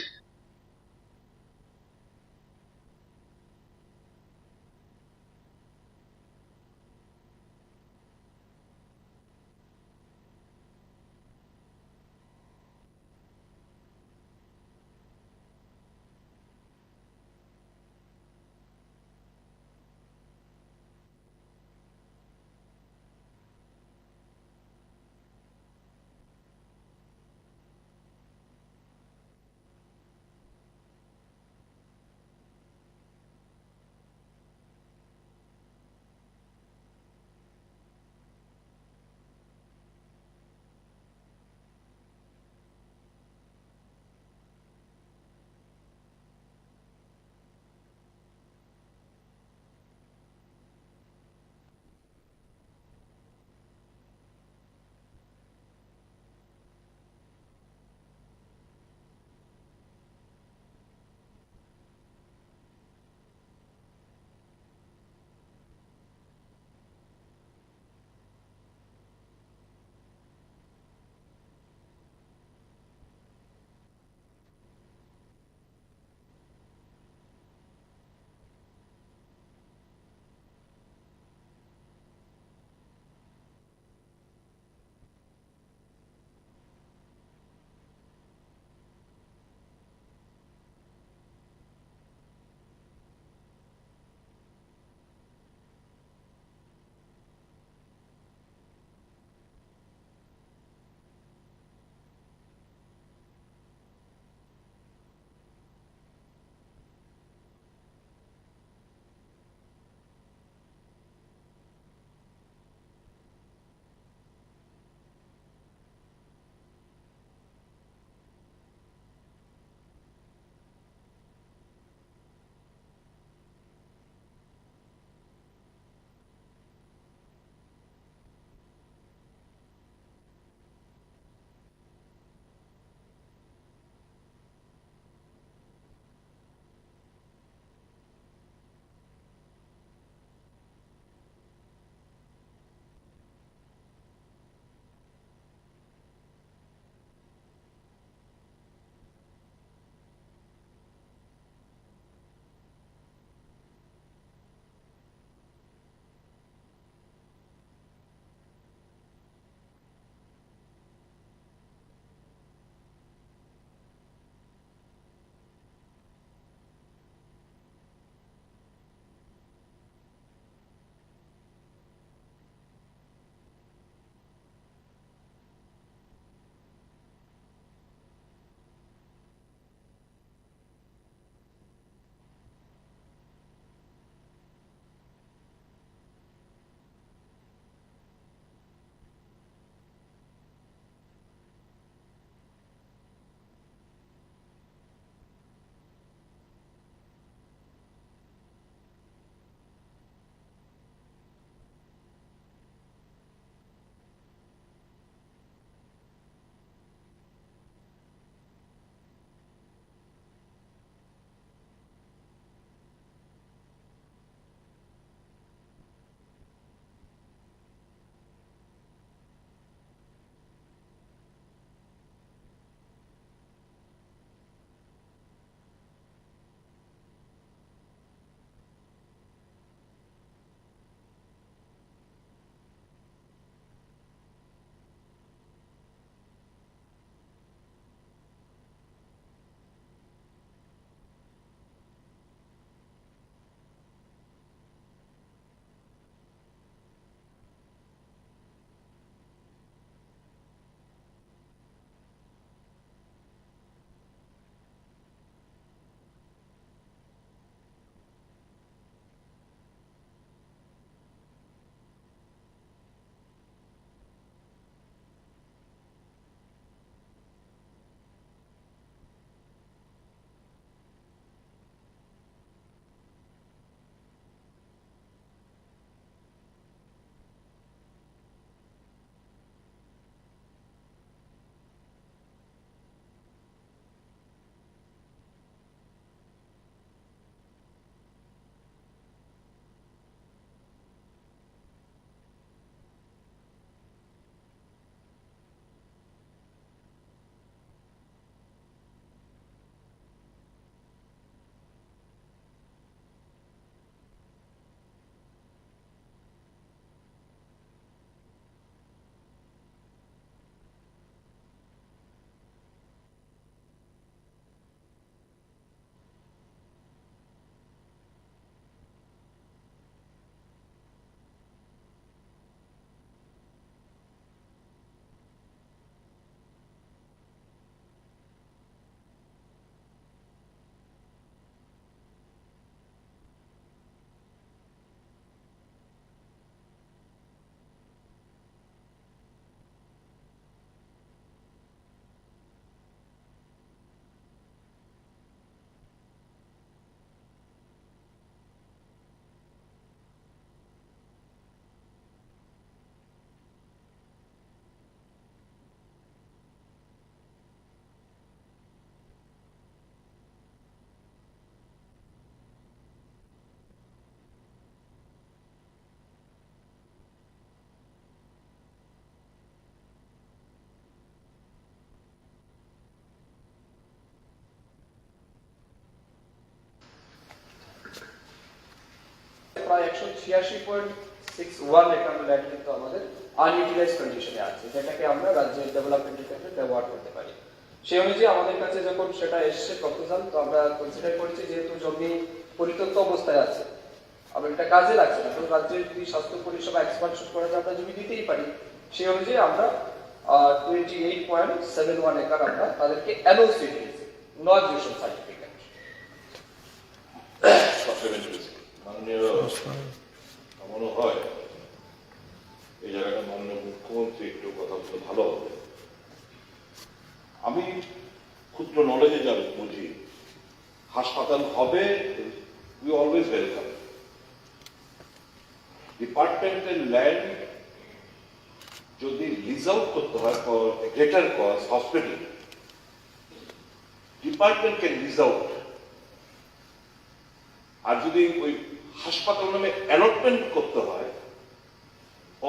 প্রায় 186.61 একর ল্যান্ড কিন্তু আমাদের আনইউটিলাইজ কন্ডিশনে আছে, যেটাকে আমরা রাজ্যের ডেভেলপমেন্টের ক্ষেত্রে ব্যবহার করতে পারি। সেই অনুযায়ী আমাদের কাছে যখন সেটা এসছে প্রপোজাল, তো আমরা কনসিডার করেছি যেহেতু জমি পরিত্যক্ত অবস্থায় আছে, আমরা এটা কাজে লাগছে না, তো রাজ্যের যদি স্বাস্থ্য পরিষেবা এক্সপানশন করা যায় আমরা জমি দিতেই পারি। সেই অনুযায়ী আমরা 28.71 একর আমরা তাদেরকে এনওসি দিয়েছি, নন ডিউশন সার্টিফিকেট। মাননীয় মনে হয় এই জায়গাটা মাননীয় মুখ্যমন্ত্রী একটু কথা বলতে ভালো হবে। আমি ক্ষুদ্র নলেজে যা বুঝি, হাসপাতাল হবে, উই অলওয়েজ ওয়েলকাম। ডিপার্টমেন্টের ল্যান্ড যদি লিজ আউট করতে হয় for greater cause hospital, department can lease out. আর যদি ওই হাসপাতাল নামে অ্যালটমেন্ট করতে হয়,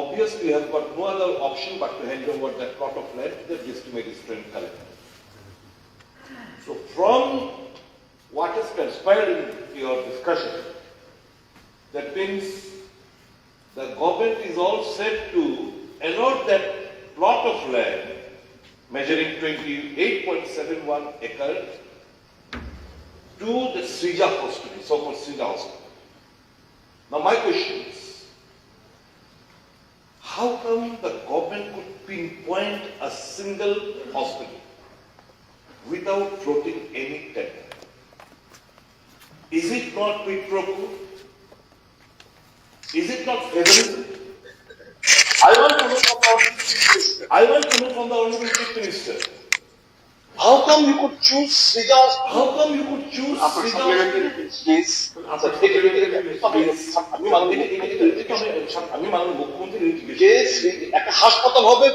obviously we have got no other option but to hand over that plot of land to the district magistrate collector. So from what has transpired in your discussion, that means the government is all set to allot that plot of land measuring 28.71 acres to the Srija Hospital, so-called Srija Hospital. Now my question is, how come the government could pinpoint a single hospital without floating any tender? Is it not quid pro quo? Is it not favorism? I want to know from the Honorable Chief Minister. How come you could choose Srija Hospital? How come you could choose Srija Hospital? Please. আমি মাননীয় মুখ্যমন্ত্রী যে একটা হাসপাতাল হবে,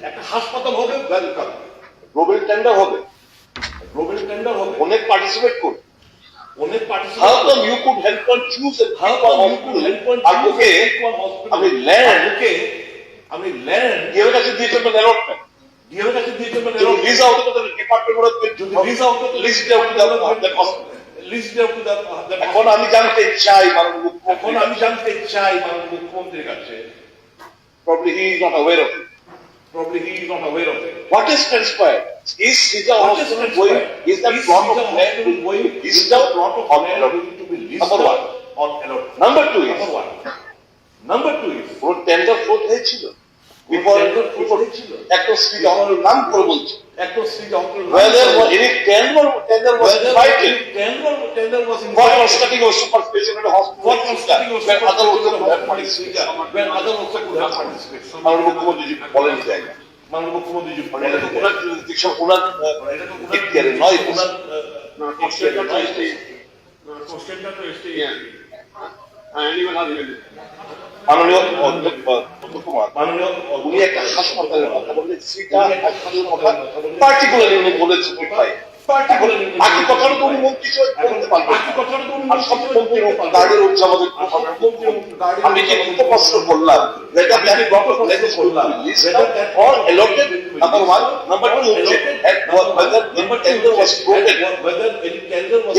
একটা হাসপাতাল হবে, ওয়েলকাম। গ্লোবাল টেন্ডার হবে, গ্লোবাল টেন্ডার হবে, অনেক পার্টিসিপেট করবে, অনেক How participate. come you could help on choose a How come you could help on আর ওকে hospital? আমি land আমি ল্যান্ড ডিএর কাছে দিয়েছেন অ্যালটমেন্ট, ডিএর কাছে দিয়েছেন, যদি লিজ আউট হতো তাহলে ডিপার্টমেন্ট গুলো যদি লিজ আউট হতো, লিস্ট দেওয়া লিস্ট দেওয়া টু দ্য। এখন আমি জানতে চাই মাননীয় এখন আমি জানতে চাই মাননীয় মুখ্যমন্ত্রীর কাছে, probably he is not aware of it. probably he is not aware of it. What is transpired? Is Srija What is Hospital transpired? going? Is that plot of Srija land Hospital going? is Is the plot of on land allotment? going to be listed Number one. on allotment? Number two is Number one. Number two is কোন tender float হয়েছিল before tender float হয়েছিল? একটা Srija Hospital নাম করে বলছে একটা Srija Hospital whether any tender was invited tender was for invited constructing a super specialty hospital for constructing a where other also hospital could have participated. when other also could have participated. মাননীয় মুখ্যমন্ত্রী বলেন জায়গা মাননীয় মুখ্যমন্ত্রী জি মানে এটা তো ওনার jurisdiction, ওনার এখতিয়ারে নয়, ওনার এখতিয়ারে নয়। কোশ্চেনটা তো এসে মাননীয় অধ্যক্ষ কুমার মাননীয় উনি একটা হাসপাতালের কথা বললেন, Srija হাসপাতালের কথা পার্টিকুলারলি উনি বলেছেন ভাই, বাকি কথাটা তো উনি মন্ত্রী হিসেবে বলতে পারবেন, বাকি কথাটা তো আর সব মন্ত্রীর গার্ডের হচ্ছে আমাদের আমি যে দুটো প্রশ্ন করলাম, whether that plot of land is going to be listed or allotted, number one. Number two, whether any tender was floated, whether any tender was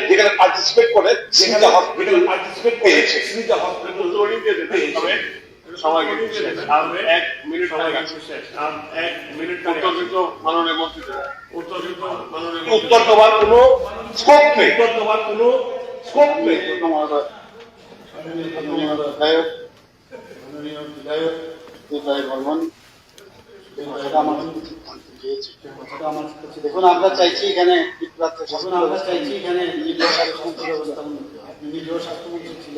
যেখানে পার্টিসিপেট করে Srija Hospital পার্টিসিপেট পেয়েছে। Srija Hospital সময় কিন্তু শেষ। আর 1 minute সময় টাকা। কিন্তু শেষ। আর 1 মিনিট উত্তর কিন্তু মাননীয় মন্ত্রী দেবেন। উত্তর কিন্তু মাননীয় উত্তর দেওয়ার কোনো স্কোপ নেই। উত্তর দেওয়ার কোনো স্কোপ নেই। দেখুন আমরা চাইছি এখানে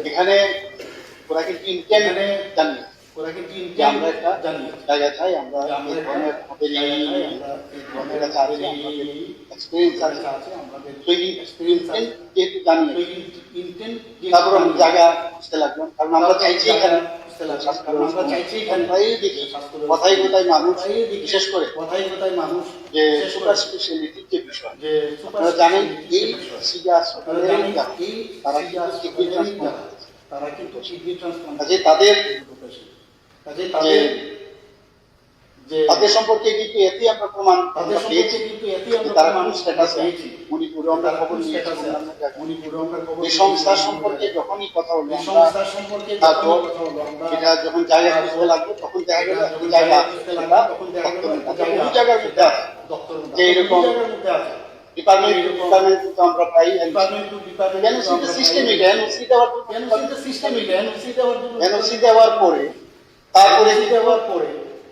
এখানে ওরা কিন্তু ইন্টেন্ট জানি যে আমরা একটা জায়গা চাই, আমরা এই ধরনের আমাদের কাছে আছে, আমাদের এক্সপিরিয়েন্স আছে, তো এই ইন্টেন্ট যেহেতু জানি তারপর আমি জায়গা বুঝতে লাগলাম, কারণ আমরা চাইছি এখানে কথাই কোথায় মানুষ, বিশেষ করে যে সুপার স্পেশালিটির যে বিষয়, আপনারা জানেন এই Srija হাসপাতালের তারা কিন্তু কিডনি ট্রান্সপ্লান্ট তাদের যে যে তাদের সম্পর্কে কিন্তু এতে আমরা প্রমাণ পেয়েছি, কিন্তু এতে আমরা তারা কোন স্ট্যাটাসে পেয়েছি। মণিপুরে আমরা খবর নিয়েছি, মণিপুরে আমরা খবর এই সংস্থার সম্পর্কে যখনই কথা হলো, সংস্থার সম্পর্কে এটা যখন জায়গা খুঁজতে লাগলো তখন দেখা গেল জায়গা তখন দেখা গেল বহু জায়গার মধ্যে আছে যে এরকম ডিপার্টমেন্ট কিন্তু আমরা পাই। এনওসি দেওয়ার পরে তারপরে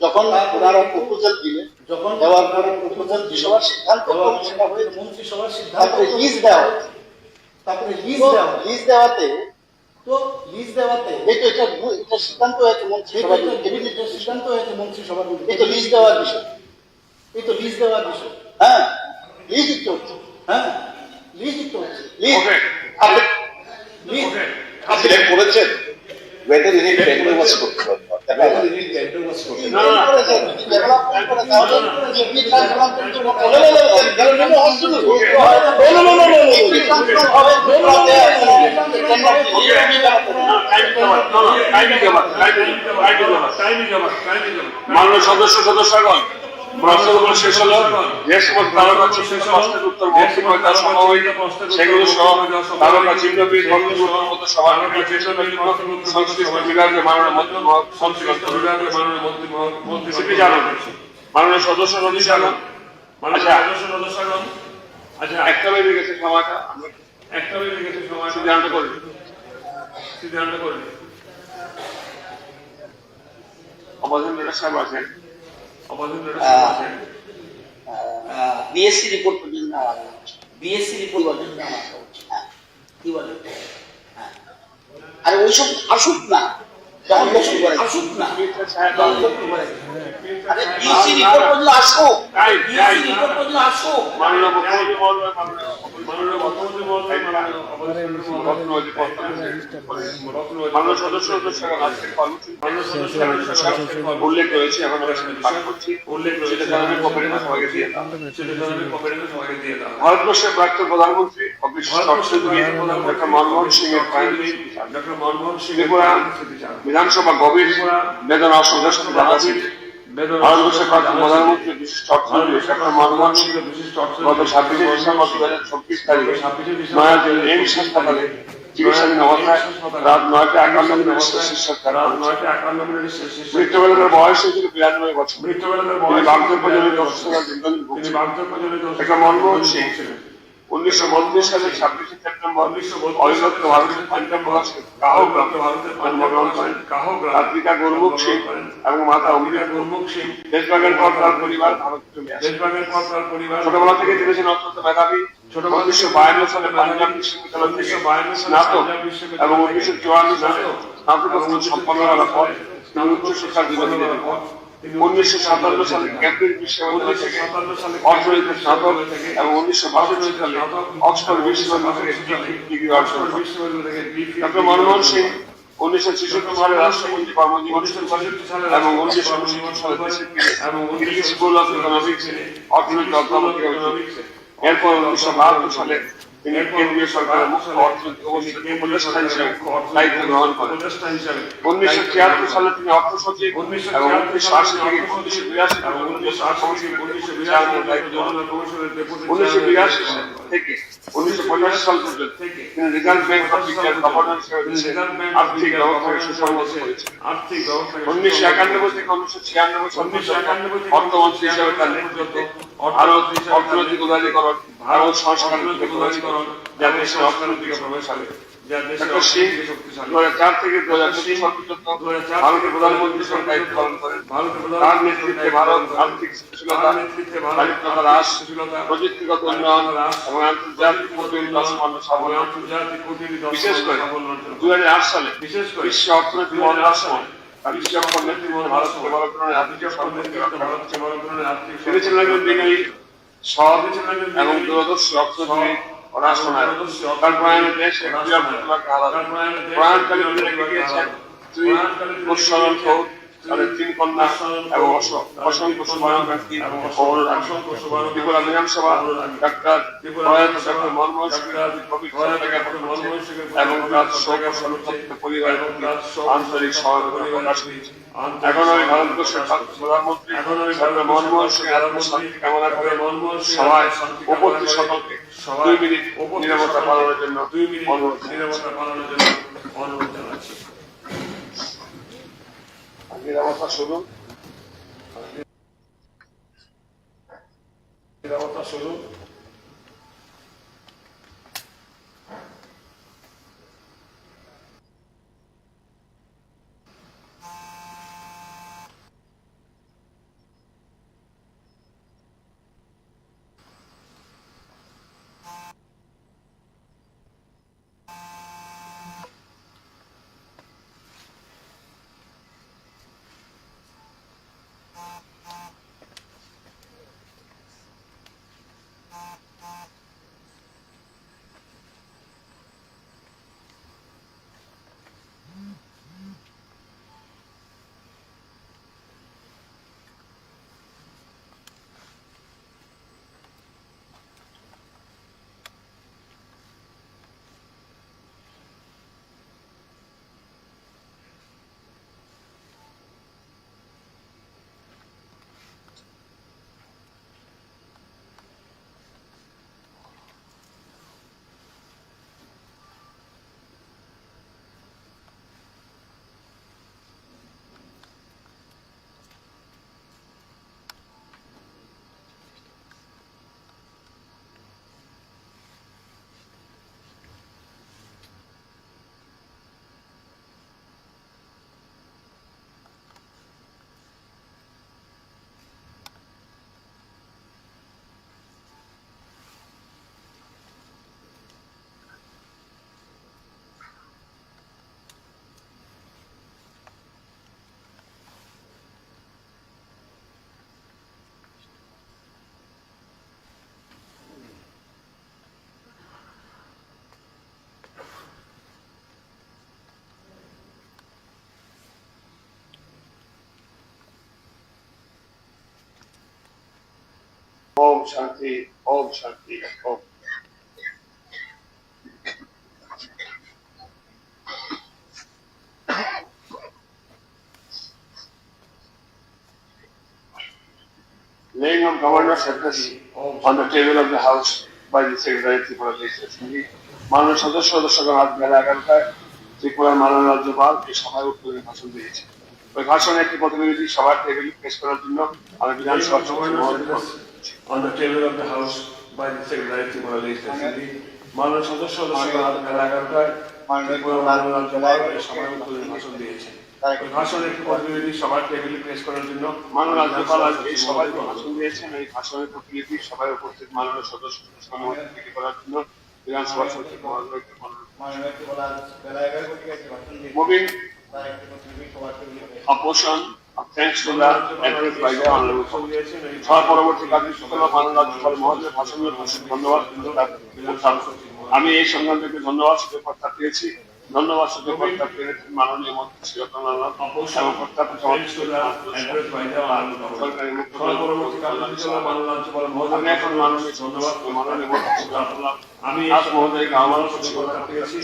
যখন ওনারা প্রপোজাল দিলেন, যখন দেওয়ার পরে প্রপোজাল সবার সিদ্ধান্ত সেটা হয়ে মন্ত্রিসভার সিদ্ধান্ত লিজ দেওয়া, তারপরে লিজ দেওয়াতে এই তো এটা সিদ্ধান্ত হয়েছে মন্ত্রিসভার, ক্যাবিনেটের সিদ্ধান্ত হয়েছে মন্ত্রিসভার, এই তো লিজ দেওয়ার বিষয়, হ্যাঁ লিজ দিতে হচ্ছে, হ্যাঁ লিজ দিতে হচ্ছে। আপনি করেছেন whether any tender was put forward. Whether any tender was put মাননীয় সদস্যগণ, প্রশ্নগুলো শেষ হলো। যে সমস্ত তারকা চিহ্ন প্রশ্নের উত্তর মৌখিকভাবে দেওয়া সম্ভব হয়নি সেগুলো সহ তারকা চিহ্নবিদ বক্তব্যের মতো সবার সংশ্লিষ্ট বিভাগের মাননীয় মন্ত্রী জানান। মাননীয় সদস্যগণ, আচ্ছা একটা বেজে গেছে সময়টা, সিদ্ধান্ত করি অবধেন্দ্র সাহেব আছেন। বিএসসি রিপোর্ট পর্যন্ত বিএসসি রিপোর্ট পর্যন্ত কি বলে, আরে ওইসব আসুক না, যখন বক্তব্য করে আসুক না, আরে বিএসসি রিপোর্ট পর্যন্ত আসুক, বিএসসি রিপোর্ট পর্যন্ত আসুক। মাননীয় মুখ্যমন্ত্রী মহোদয়, মাননীয় সদস্য উল্লেখ রয়েছে, এখন আমরা পাঠ করছি। ভারতবর্ষের প্রাক্তন প্রধানমন্ত্রী ডক্টর মনমোহন সিং এর ত্রিপুরা বিধানসভা গভীর বেদনা ও সংঘর্ষ জানাচ্ছি। ভারতবর্ষের প্রাক্তন প্রধানমন্ত্রী বিশিষ্ট অর্থনীতি ডক্টর মনমোহন সিং গত 26 ডিসেম্বর 2024 তারিখে নয়াদিল্লির এইমস হাসপাতালে চিকিৎসাধীন অবস্থায় রাত 9:51 মিনিটে মৃত্যুবেলার বয়স হয়েছিল 92 বছর। তিনি বার্ধক্যজনিত অসুস্থতার দীর্ঘদিন ভুগছেন। ডক্টর মনমোহন সিং 1932 সালের 26 সেপ্টেম্বর অবিভক্ত ভারতের পঞ্জাব প্রদেশের কাহো গ্রামে জন্মগ্রহণ করেন। তার পিতা গুরমুখ সিং এবং মাতা অমৃতা গুরমুখ সিং। দেশভাগের পর তার পরিবার ভারতে চলে আসে। ছোটবেলা থেকে তিনি ছিলেন অত্যন্ত মেধাবী। 1952 সালে পাঞ্জাব বিশ্ববিদ্যালয় থেকে স্নাতক এবং 1954 সালে স্নাতকোত্তর সম্পন্ন করার পর তিনি উচ্চশিক্ষার বিরোধী নেন। 1957 সালে ক্যামব্রিজ বিশ্ববিদ্যালয় থেকে অর্থনীতিতে স্নাতক এবং 1962 সালে অক্সফোর্ড বিশ্ববিদ্যালয় থেকে ডিগ্রি অর্জন করেন। ডক্টর মনমোহন সিং 1966 সালে রাষ্ট্রপতি কর্মজীবন শুরু করেন এবং 1969 সালে দেশের দিল্লি স্কুল অফ ইকোনমিক্স অর্থনীতি অধ্যাপক হয়েছিলেন। এরপর 1972 সালে তিনি কেন্দ্রীয় সরকারের মুখ্য অর্থনৈতিক উপদেষ্টা হিসেবে দায়িত্ব গ্রহণ করেন। 1973 সালে তিনি অর্থ সচিব এবং 1980 থেকে 1982 থেকে 1985 সাল পর্যন্ত তিনি রিজার্ভ ব্যাংক অফ ইন্ডিয়ার গভর্নর হিসেবে দেশের আর্থিক ব্যবস্থাকে সুসংহত করেছেন। 1991 থেকে 1996 সাল পর্যন্ত অর্থমন্ত্রী হিসেবে তার নেতৃত্বে ভারত অর্থনৈতিক উদারীকরণ, ভারত সংস্কার যা দেশের অর্থনৈতিক প্রভাবশালী। ডক্টর সিং 2004 থেকে 2024 পর্যন্ত ভারতের প্রধানমন্ত্রী হিসেবে দায়িত্ব পালন করেন। তার নেতৃত্বে ভারত আর্থিক স্থিতিশীলতা, দারিদ্রতা হ্রাস, প্রযুক্তিগত উন্নয়ন এবং আন্তর্জাতিক কূটনীতি সাফল্য। বিশেষ করে 2008 সালে বিশ্ব অর্থনৈতিক মহড়ার সময় বিশ্বকপ নেতৃত্বে ভারতকে বড় ধরনের আর্থিক তিনি ছিলেন একজন বিজ্ঞানী, সৎ এবং দূরদর্শী অর্থনীতিবিদ ও রাষ্ট্রনায়ক। তার প্রয়াণে দেশ প্রয়াণকালে তিনি রেখে গিয়েছেন দুই প্রসারণ তাদের তিন কন্যা এবং অসংখ্য শুভাকাঙ্ক্ষী ও অনুরাগী। ত্রিপুরা বিধানসভা ডাক্তার মনমোহন সিংয়ের এবং তার শোক ও সন্তপ্ত পরিবারের প্রতি আন্তরিক সহানুভূতি প্রকাশ করেছে। এখন আমি ভারতবর্ষের প্রধানমন্ত্রী ডক্টর মনমোহন সিং আত্মশান্তি কামনা করে সভায় উপস্থিত সকলকে 2 মিনিট নীরবতা পালনের জন্য অনুরোধ জানাচ্ছি। নীরবতা শুরু। নীরবতা শুরু। Om Shanti Om Shanti Om. Laying of Governor's address on the table of the House by the Secretary of Tripura Legislature. মাননীয় সদস্যগণ আজ বেলা 11টায় ত্রিপুরার মাননীয় রাজ্যপাল এই সভায় উদ্বোধনী ভাষণ দিয়েছেন। ওই ভাষণে একটি প্রতিনিধি সভার টেবিল পেশ করার জন্য আমি বিধানসভা on the table of the House by the Secretary of Tripura Legislature. মাননীয় সদস্যগণ আজ বেলা 11টায় ত্রিপুরার মাননীয় রাজ্যপাল এই সভায় উদ্বোধনী ভাষণ দিয়েছেন। ওই ভাষণে একটি প্রতিনিধি সভার টেবিল পেশ করার জন্য মাননীয় রাজ্যপাল আজ এই সভায় ভাষণ দিয়েছেন। এই ভাষণের প্রতিনিধি সভায় উপস্থিত মাননীয় সদস্যদের অনুমতি করার জন্য বিধানসভা সচিব moving a portion of thanks to the address by the honorable সভা পরবর্তী কার্যসূচি মাননীয় রাজ্যপাল মহোদয়ের ভাষণের ধন্যবাদ। আমি এই সম্মান থেকে ধন্যবাদ সুযোগ প্রস্তাব পেয়েছি। ধন্যবাদ সুযোগ প্রস্তাব পেয়েছেন মাননীয় মন্ত্রী শ্রী রতনলাল এবং প্রস্তাব সরকারি মুখ্য আমি এখন মাননীয় ধন্যবাদ মাননীয় মন্ত্রী শ্রী রতনলাল আমি আজ মহোদয়কে আহ্বান করছি পেয়েছি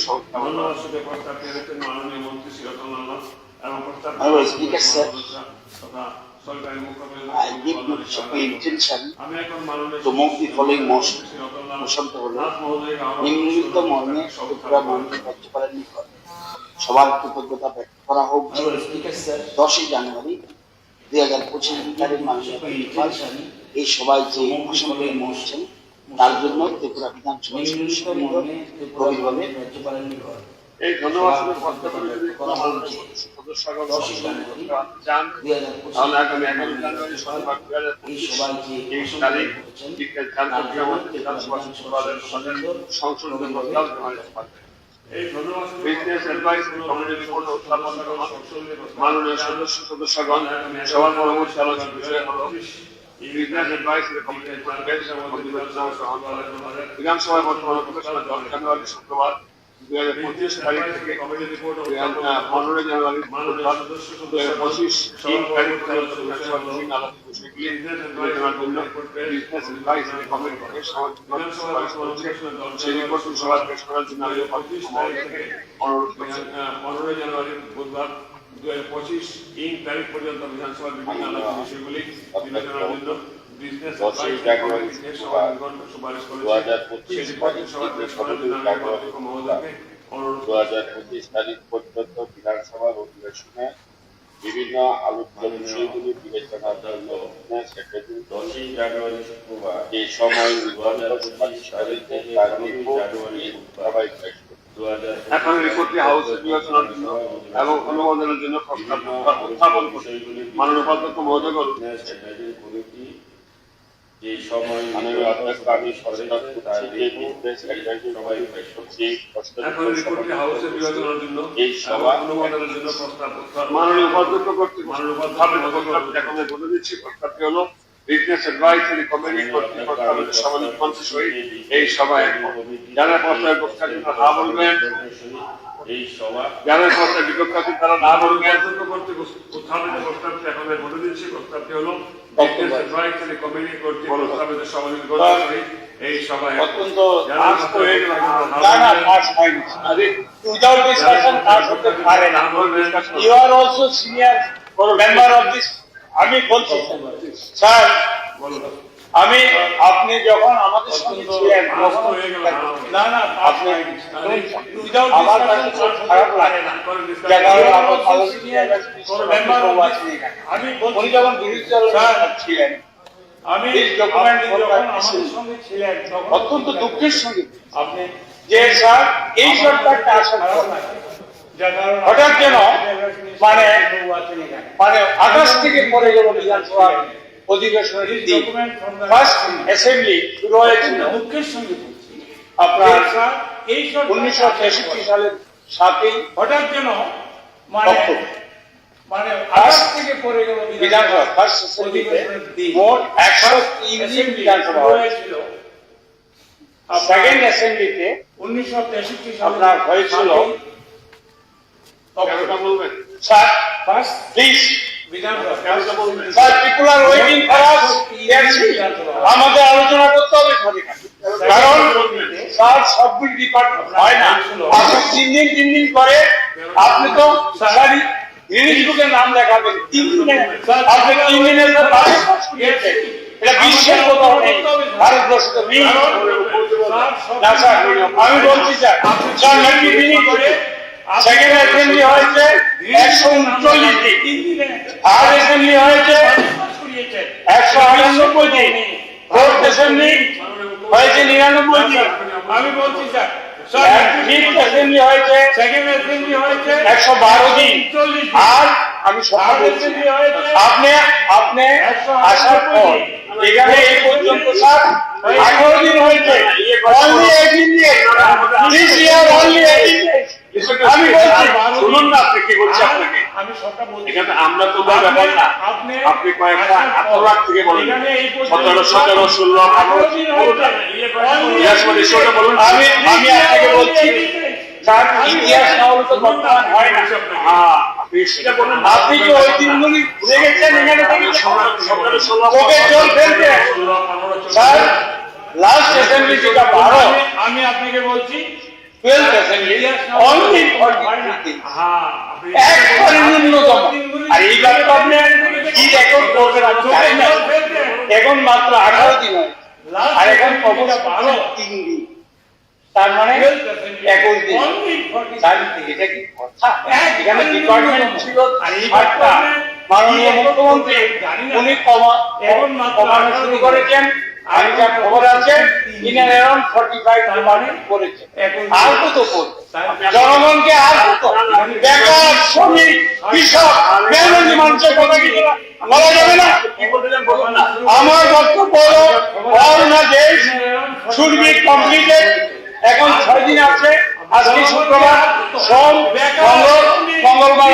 ধন্যবাদ সুযোগ প্রস্তাব পেয়েছেন মাননীয় মন্ত্রী শ্রী রতনলাল এবং প্রস্তাব সরকারি মুখ্য I give notice of my intention to move the following motion. মোশনটা হলো নিম্নলিখিত মর্মে ত্রিপুরা মাননীয় রাজ্যপালের নিকট সবার কৃতজ্ঞতা ব্যক্ত করা হোক যে 10 জানুয়ারি 2025 তারিখ মাননীয় রাজ্যপাল এই সভায় যে ভাষণ প্রদান করেছেন তার জন্য ত্রিপুরা বিধানসভা গভীরভাবে রাজ্যপালের নিকট এই ধন্যবাদ করা হোক যে সদস্যগণ তাহলে আগামী 11 জানুয়ারি শনিবার 2025 তারিখ বিকেল 4টা বিধানসভা সচিবালয়ের সংশোধন প্রস্তাব জমা দিতে পারবে। এই ধন্যবাদ বিজনেস অ্যাডভাইস কমিটি রিপোর্ট উত্থাপন মাননীয় সদস্যগণ সবার পরবর্তী আলোচনার বিষয় হলো বিজনেস অ্যাডভাইস কমিটি রিপোর্ট বিধানসভায় বর্তমানে প্রকাশ 10 জানুয়ারি শুক্রবার 2025 তারিখ থেকে 15 জানুয়ারি 2025 3 তারিখ পর্যন্ত বিধানসভা বিভিন্ন আলাদা বিষয়গুলি বিবেচনার জন্য বিজনেস অ্যাডভাইসরি কমিটিকে সুপারিশ করেছে। সেই রিপোর্ট সভায় পেশ করার জন্য আমি অনুরোধ করছি। 15 জানুয়ারি বুধবার 2025 3 তারিখ পর্যন্ত বিধানসভার বিভিন্ন আলাদা বিষয়গুলি বিবেচনার জন্য বিজনেস অ্যাডভাইসরি সুপারিশ করেছে। সেই রিপোর্ট সভায় পেশ করার জন্য আমি মহোদয়কে 2025 তারিখ পর্যন্ত বিধানসভার অধিবেশনে বিভিন্ন আলোচ্য বিষয়গুলি বিবেচনার জন্য সেক্রেটারি 10 জানুয়ারি শুক্রবার এই সময় 2025 তারিখে তার রিপোর্ট সভায় পেশ করবে। এখন রিপোর্টটি হাউসে বিবেচনার জন্য এবং অনুমোদনের জন্য উত্থাপন করতে মাননীয় উপাধ্যক্ষ মহোদয় করুন। যে সময় মাননীয় অধ্যক্ষ আমি সচেতন করছি যে বিজনেস অ্যাডভাইসরি সভায় পেশ করছি। এখন রিপোর্টটি হাউসে বিবেচনার জন্য এই সভা অনুমোদনের জন্য মাননীয় উপাধ্যক্ষ কর্তৃক এখন বলে দিচ্ছি। প্রস্তাবটি হলো বিজনেস অ্যাডভাইসরি কমিটি কর্তৃক প্রস্তাবিত সমাবেশ মঞ্চে সহিত এই সভায় যারা প্রস্তাবে পক্ষান্তর না বলবেন, এই সভা যারা প্রস্তাবে বিপক্ষান্তর তারা না বলবেন, কর্তৃক উত্থাপিত প্রস্তাবটি এখন বলে দিচ্ছি। প্রস্তাবটি হলো বিজনেস অ্যাডভাইসরি কমিটি কর্তৃক প্রস্তাবিত সমাবেশ সহিত এই সভায় অত্যন্ত ফাস্ট হয়ে গেল। না না ফাস্ট হয়নি। উইদাউট ডিসকাশন পাস হতে পারে না। You are also senior member of this. আমি বলছি স্যার, আমি আপনি যখন আমাদের সঙ্গে ছিলেন না না আপনি উইদাউট ডিসকাশন খারাপ লাগে না। আমি উনি যখন বিরোধী দলের ছিলেন, আমি ডকুমেন্ট যখন আমাদের সঙ্গে ছিলেন অত্যন্ত দুঃখের সঙ্গে আপনি যে স্যার এই সরকারটা আসার পর হঠাৎ যেন মানে আকাশ থেকে পড়ে গেল বিধানসভা অধিবেশনের দিন। ফার্স্ট অ্যাসেম্বলি শুরু হয়েছিল দুঃখের সঙ্গে আপনার 1963 সালের 7ই হঠাৎ যেন মানে আকাশ থেকে পড়ে গেল বিধানসভা ফার্স্ট অ্যাসেম্বলিতে মোট 103 দিন বিধানসভা হয়েছিল। সেকেন্ড অ্যাসেম্বলিতে 1963 সালে আপনার হয়েছিল। Sir, first, please. Sir, people are waiting for us. আমাদের আলোচনা করতে হবে কারণ স্যার সবগুলি ডিপার্টমেন্ট হয় না। আপনি 3 দিন করে আপনি তো স্যার গিনিস বুকে নাম লেখাবেন 3 দিনে। আপনি 3 দিনের এটা বিশ্বের কোথাও নেই, ভারতবর্ষে নেই। না স্যার, আমি বলছি স্যার, স্যার নাকি ফিনিশ করে সেকেন্ড অ্যাসেম্বলি হয়েছে 139 দিন, আর অ্যাসেম্বলি হয়েছে 198 দিন, ফোর্থ অ্যাসেম্বলি হয়েছে 99 দিন। আমি বলছি স্যার, ফিফথ অ্যাসেম্বলি হয়েছে, সেকেন্ড অ্যাসেম্বলি হয়েছে 112 দিন, আর আমি সব বলছি আপনি আসার পর এখানে এই পর্যন্ত স্যার 18 দিন হয়েছে। only 18 days, this year only 18 days। আমি বলছি শুনুন না, আপনি কি বলছি আপনাকে, আমি সবটা বলছি। এখানে আমরা তো ব্যাপার না, আপনি কয়েকটা 18 থেকে বলেন 17, 16, 16, 18 বলুন। আমি আপনাকে বলছি স্যার, ইতিহাস না হলে তো বর্তমান হয় না। আপনি কি ওই দিনগুলি ভুলে গেছেন? এখানে থেকে 17, 16 জল ফেলতে স্যার লাস্ট অ্যাসেম্বলি যেটা 12, আমি আপনাকে বলছি 12th অ্যাসেম্বলি অনলি 40 দিন, একবারে ন্যূনতম। আর এইবার তো আপনি কি রেকর্ড করবেন আমি জানি না। এখন মাত্র 18 দিন হয়, আর এখন কখন 3 দিন, তার মানে 21 দিন। এটা কি কথা? এখানে ডিপার্টমেন্ট ছিল 8টা। মাননীয় মুখ্যমন্ত্রী উনি কমানো শুরু করেছেন। আমি যা খবর আছে ইনার অ্যারাউন্ড 45 ডিপার্টমেন্ট করেছে। আর কত করবে জনগণকে? আর কত বেকার, শ্রমিক, কৃষক, মেহনতি মানুষের কথা কি বলা যাবে না? আমার বক্তব্য হলো all the days should be completed। এখন 6 দিন আছে, আজকে শুক্রবার, সোম, মঙ্গলবার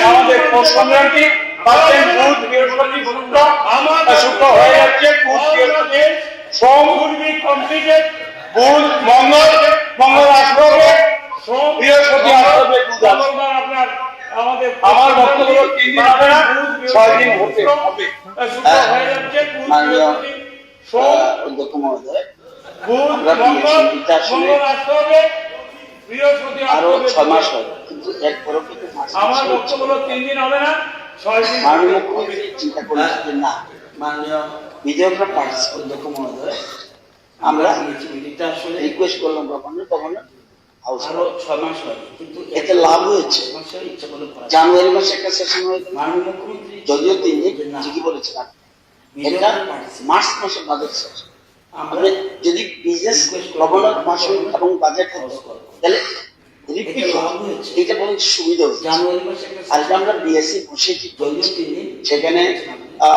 আমাদের পৌষ সংক্রান্তি, বুধ, বৃহস্পতি, শুক্র হয়ে যাচ্ছে। বুধ, বৃহস্পতি, সোম কমপ্লিটেড, বুধ, মঙ্গল আসবে, বৃহস্পতি আসবে আপনার আমাদের আমার বক্তব্য 3 দিন হবে না 6 দিন হতে হবে মাননীয় অধ্যক্ষ মহোদয় আমরা বিএসসিটা আসলে আরো 6 মাস হবে, কিন্তু এরপরও কিন্তু আমার বক্তব্য হলো 3 দিন হবে না 6 দিন। মাননীয় মুখ্যমন্ত্রী চিন্তা করেছে যে না, মাননীয় ভিডিওগ্রাফ পার্টিস অধ্যক্ষ মহোদয় আমরা এটা আসলে রিকোয়েস্ট করলাম গভর্নর আরো 6 মাস হয়, কিন্তু এতে লাভ হয়েছে। জানুয়ারি মাসে একটা সেশন হয়েছে, মাননীয় মুখ্যমন্ত্রী যদিও 3 দিন ঠিকই বলেছেন, এটা মার্চ মাসে বাজেট সেশন। আমরা যদি বিজনেস গভর্নর মাসে এবং বাজেট তাহলে রিপিট এটা বলে সুবিধা হচ্ছে। জানুয়ারি মাসে আর আমরা বিএসসি বসেছি সেখানে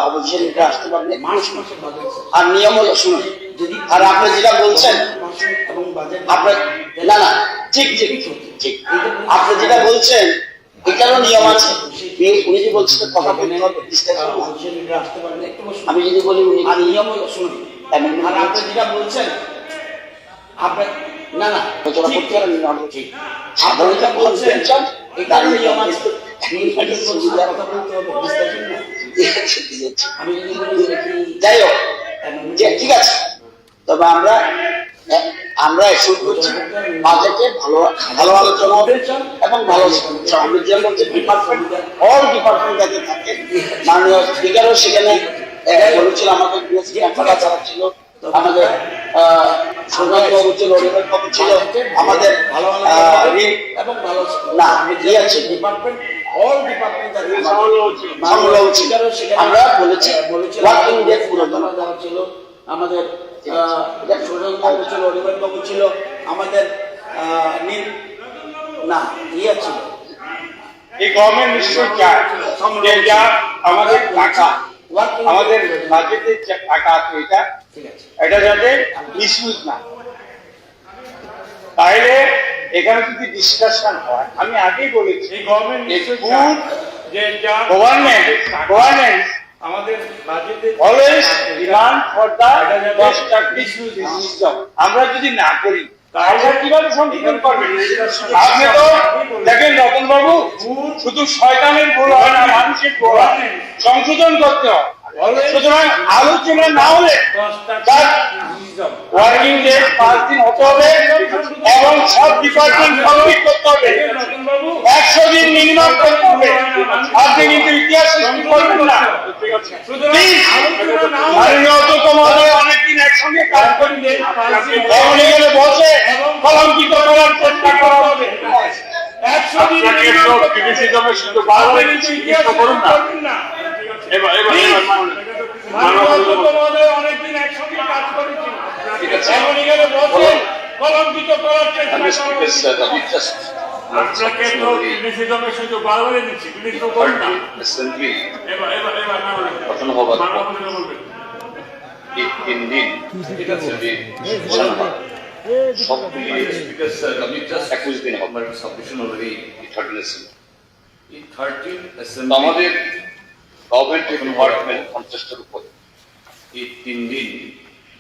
অবশ্যই এটা আসতে পারবে মার্চ মাসে বাজেট। আর নিয়ম হলো শুনুন, যদি আর আপনি যেটা বলছেন আপনার না না ঠিক ঠিক ঠিক আপনি যেটা বলছেন এটারও নিয়ম আছে। উনি যে বলছেন কথা বলতে হবে, আমি যদি বলি উনি আর নিয়ম হলো শুনুন, আর আপনি যেটা বলছেন আপনার না না আলোচনা করতে পারেন ঠিক সাধারণত বলছেন এটারও নিয়ম আছে। কথা বলতে হবে, আমি যদি বলি যাই হোক ঠিক আছে, তবে আমরা শুরু করছি বাজেটে ভালো ভালো আলোচনা হবে এবং ভালো ডিপার্টমেন্ট অল ডিপার্টমেন্ট যাতে থাকে। মাননীয় স্পিকারও সেখানে বলেছিল, আমাদের ছিল, আমাদের বাবু ছিল, অনিমেষ বাবু ছিল, আমাদের এবং ভালো না আছে ডিপার্টমেন্ট অল ডিপার্টমেন্ট আমরা বলেছি ওয়ার্কিং ডে পুরো দেওয়া ছিল। আমাদের বাবু ছিল, অনিমেষ বাবু ছিল, আমাদের না ছিল। এই গভর্নমেন্ট নিশ্চয় চায় যে যা আমাদের টাকা আমাদের বাজেটের যে টাকা আছে এটা যাতে মিসইউজ না। তাইলে এখানে যদি ডিসকাশন হয়, আমি আগেই বলেছি এই গভর্নমেন্ট যে যা গভর্নমেন্ট আমাদের বাজেটে always demand for the misuse. আমরা যদি না করি তাহলে কিভাবে সংশোধন করবেন? আপনি তো দেখেন রতন বাবু, শুধু শয়তানের ভুল হয় না, মানুষের ভুল হয়, সংশোধন করতে হয়। সুতরাং আলোচনা না হলে ওয়ার্কিং ডে 5 দিন হতে হবে এবং সব ডিপার্টমেন্ট কমপ্লিট করতে হবে, 100 দিন মিনিমাম করতে হবে। আপনি কিন্তু ইতিহাস সৃষ্টি করবেন না। মাননীয় অধ্যক্ষ মহোদয় অনেকদিন একসঙ্গে কাজ করেন, এখন এখানে বসে কলঙ্কিত করার চেষ্টা করা হবে। 100 দিন ক্রিটিসিজমের শুধু বারবার ইতিহাস করুন না। এবার অনেকদিন একসঙ্গে কাজ করেছি, এখন এখানে বসে কলঙ্কিত করার চেষ্টা করা হবে। আপনাকে তো ক্রিটিসিজমের শুধু বারবারই দিচ্ছি, ক্রিটিসিজম করুন না। এবার বলবেন 3 দিন ঠিক আছে, সব 21 দিন হবে। আমাদের গভর্নমেন্ট ডিপার্টমেন্ট 50টার উপরে এই 3 দিন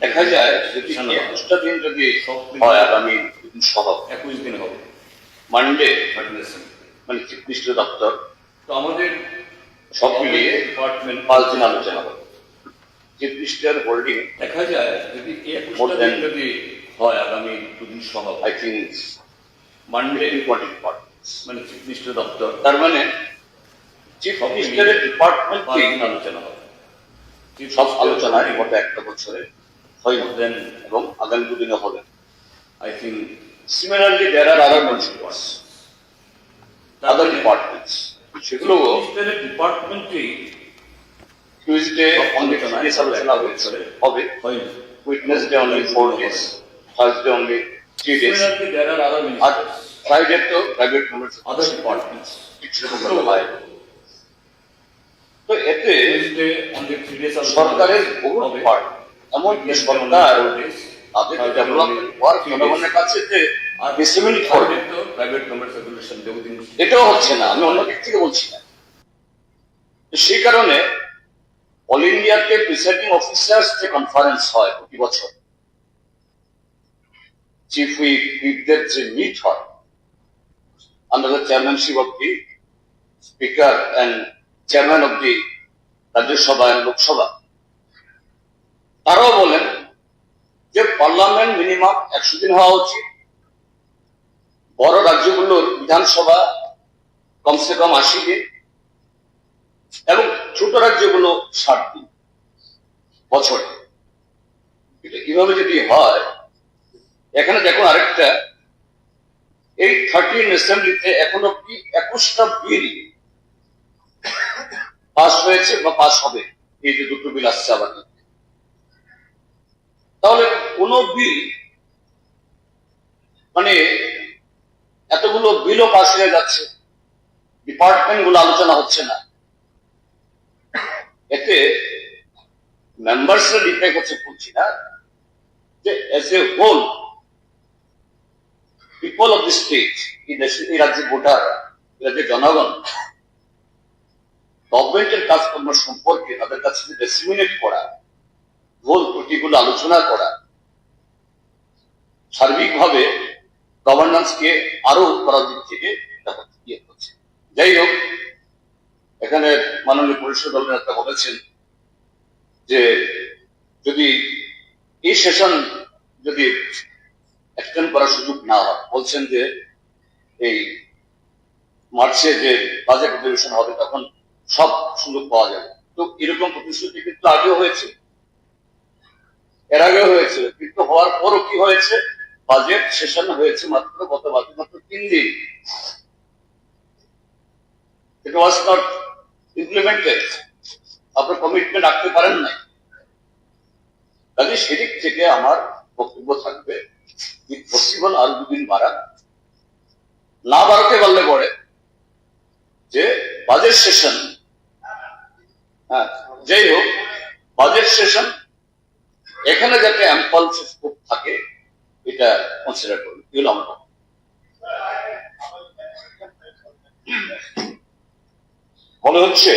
দেখা যায় যদি 21টা দিন যদি হয় আগামী সহ 21 দিন হবে। মানডে মানে চিফ মিনিস্টার দপ্তর, তো আমাদের সব মিলিয়ে ডিপার্টমেন্ট 5 দিন আলোচনা হবে। চিফ মিনিস্টার হোল্ডিং দেখা যায় যদি 21টা দিন যদি হয় আগামী 2 দিন সহ, I think Monday important part মানে চিফ মিনিস্টার দপ্তর, তার মানে চিফ মিনিস্টারের ডিপার্টমেন্ট আলোচনা হবে। সব আলোচনায় গত একটা বছরে হয় দেন এবং আগামী 2 দিনে হবে। I think similarly there are other ministries, other departments, সেগুলো মিনিস্টারের ডিপার্টমেন্টই টিউজডে আলোচনা হবে, Wednesday only 4 days, Thursday only 3 days, আর ফ্রাইডে তো প্রাইভেট মেম্বার্স আদার ডিপার্টমেন্টস হয়। তো এতে সরকারের বহু পার্ট, এমনকি সরকার তাদের ডেভেলপমেন্ট ওয়ার্ক জনগণের কাছে ডিসেমিনেট করবে, এটাও হচ্ছে না। আমি অন্য দিক থেকে বলছি না। সেই কারণে অল ইন্ডিয়াতে প্রিসাইডিং অফিসার্স যে কনফারেন্স হয় প্রতি বছর, চিফ হুইপদের যে মিট হয়, under the chairmanship of the Speaker and Chairman of the Rajya Sabha and Lok Sabha. তারাও বলেন যে পার্লামেন্ট মিনিমাম 100 দিন হওয়া উচিত, বড় রাজ্যগুলোর বিধানসভা কমসে কম 80 দিন এবং ছোট রাজ্যগুলো 60 দিন বছরে। এটা কিভাবে যদি হয়, এখানে দেখুন আরেকটা, এই 13 অ্যাসেম্বলিতে এখন অব্দি 21টা বিল পাস হয়েছে বা পাস হবে, এই যে দুটো বিল আসছে আবার। তাহলে কোন বিল মানে এতগুলো বিলও পাস হয়ে যাচ্ছে, ডিপার্টমেন্ট গুলো আলোচনা হচ্ছে না, এতে মেম্বার্স ডিপেন্ড করছে বলছি না, যে as a whole people of the state, এই রাজ্যের ভোটার, এই রাজ্যের জনগণ গভর্নমেন্টের কাজকর্ম সম্পর্কে তাদের কাছে ডিসিমিনেট করা, ভুল ত্রুটিগুলো আলোচনা করা, সার্বিকভাবে গভর্নেন্সকে আরো করার দিক থেকে ইয়ে করছে। যাই হোক, এখানে মাননীয় পরিষদ দলের নেতা বলেছেন যে যদি এই সেশন যদি এক্সটেন্ড করার সুযোগ না হয়, বলছেন যে এই মার্চে যে বাজেট অধিবেশন হবে তখন সব সুযোগ পাওয়া যাবে। তো এরকম প্রতিশ্রুতি কিন্তু আগেও হয়েছে, এর আগেও হয়েছে, কিন্তু হওয়ার পরও কি হয়েছে, বাজেট সেশন হয়েছে মাত্র গত মাত্র 3 দিন। ইট ওয়াজ নট ইমপ্লিমেন্টেড, আপনার কমিটমেন্ট রাখতে পারেন নাই। কাজে সেদিক থেকে আমার বক্তব্য থাকবে, ইট পসিবল আর 2 দিন বাড়া, না বাড়াতে পারলে পরে যে বাজেট সেশন, হ্যাঁ যাই হোক, বাজেট সেশন এখানে যাতে অ্যাম্পল স্কোপ থাকে এটা কনসিডার করবে, এগুলো আমার মনে হচ্ছে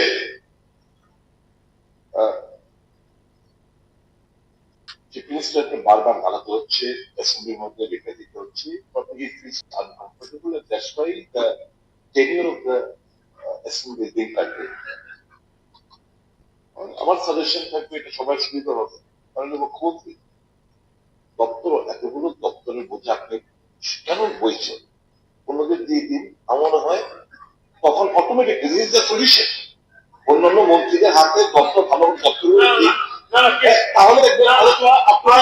চিফ মিনিস্টারকে বারবার গালাতে হচ্ছে, অ্যাসেম্বলির মধ্যে রেখে দিতে হচ্ছে, but he feels uncomfortable and that's why the tenure of the assembly is being curtailed. আমার সাজেশন থাকবে এটা সবাই সুবিধা হবে, কারণ মুখ্যমন্ত্রী দপ্তর, এতগুলো দপ্তরের বোঝা আপনি কেন বইছেন, অন্যদের দিয়ে দিন, এমন হয় তখন অটোমেটিক সলিউশন অন্যান্য মন্ত্রীদের হাতে দপ্তর ভালো দপ্তর দিন, তাহলে দেখবেন আপনারা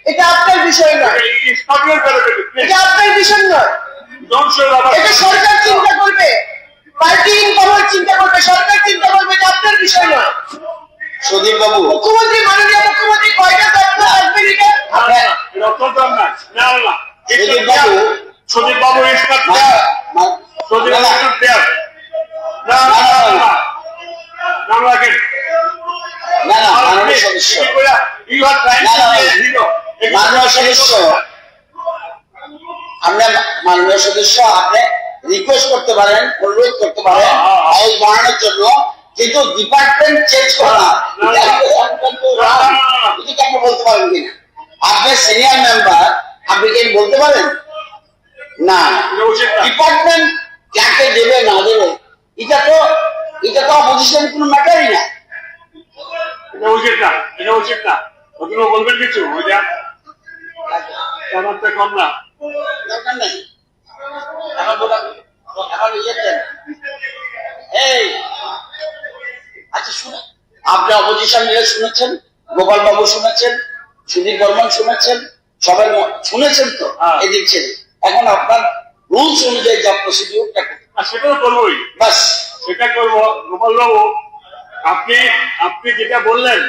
এটা আপনার বিষয় নয়, এটা আপনার বিষয় নয়, এটা সরকার চিন্তা করবে, পার্টি ইনকামের চিন্তা করবে, সরকার চিন্তা করবে, এটা আপনার বিষয় নয়। সুদীপ বাবু, মুখ্যমন্ত্রী, মাননীয় মুখ্যমন্ত্রী কয়টা দপ্তর আসবেন এটা? সুদীপ বাবু মাননীয় সদস্য, আমরা মাননীয় সদস্য, আপনি রিকোয়েস্ট করতে পারেন, অনুরোধ করতে পারেন হাউস বাড়ানোর জন্য, কিন্তু ডিপার্টমেন্ট চেঞ্জ করা আপনি বলতে পারেন কিনা? আপনি সিনিয়র মেম্বার, আপনি কি বলতে পারেন না ডিপার্টমেন্ট কাকে দেবে না দেবে? এটা তো অপোজিশন কোনো ম্যাটারই না। এটা উচিত না, এটা উচিত না। ওগুলো বলবেন কিছু ওইটা কম না, দরকার নেই। এখন এই আচ্ছা শুনে, আপনি অপোজিশন নিয়ে শুনেছেন, গোপাল বাবু শুনেছেন, সুদীপ বর্মন শুনেছেন, সবাই শুনেছেন তো এদিক ছেড়ে। এখন আপনার রুলস অনুযায়ী যা প্রসিডিউরটা সেটাও করবোই, বাস সেটা করবো। গোপাল বাবু, আপনি যেটা বললেন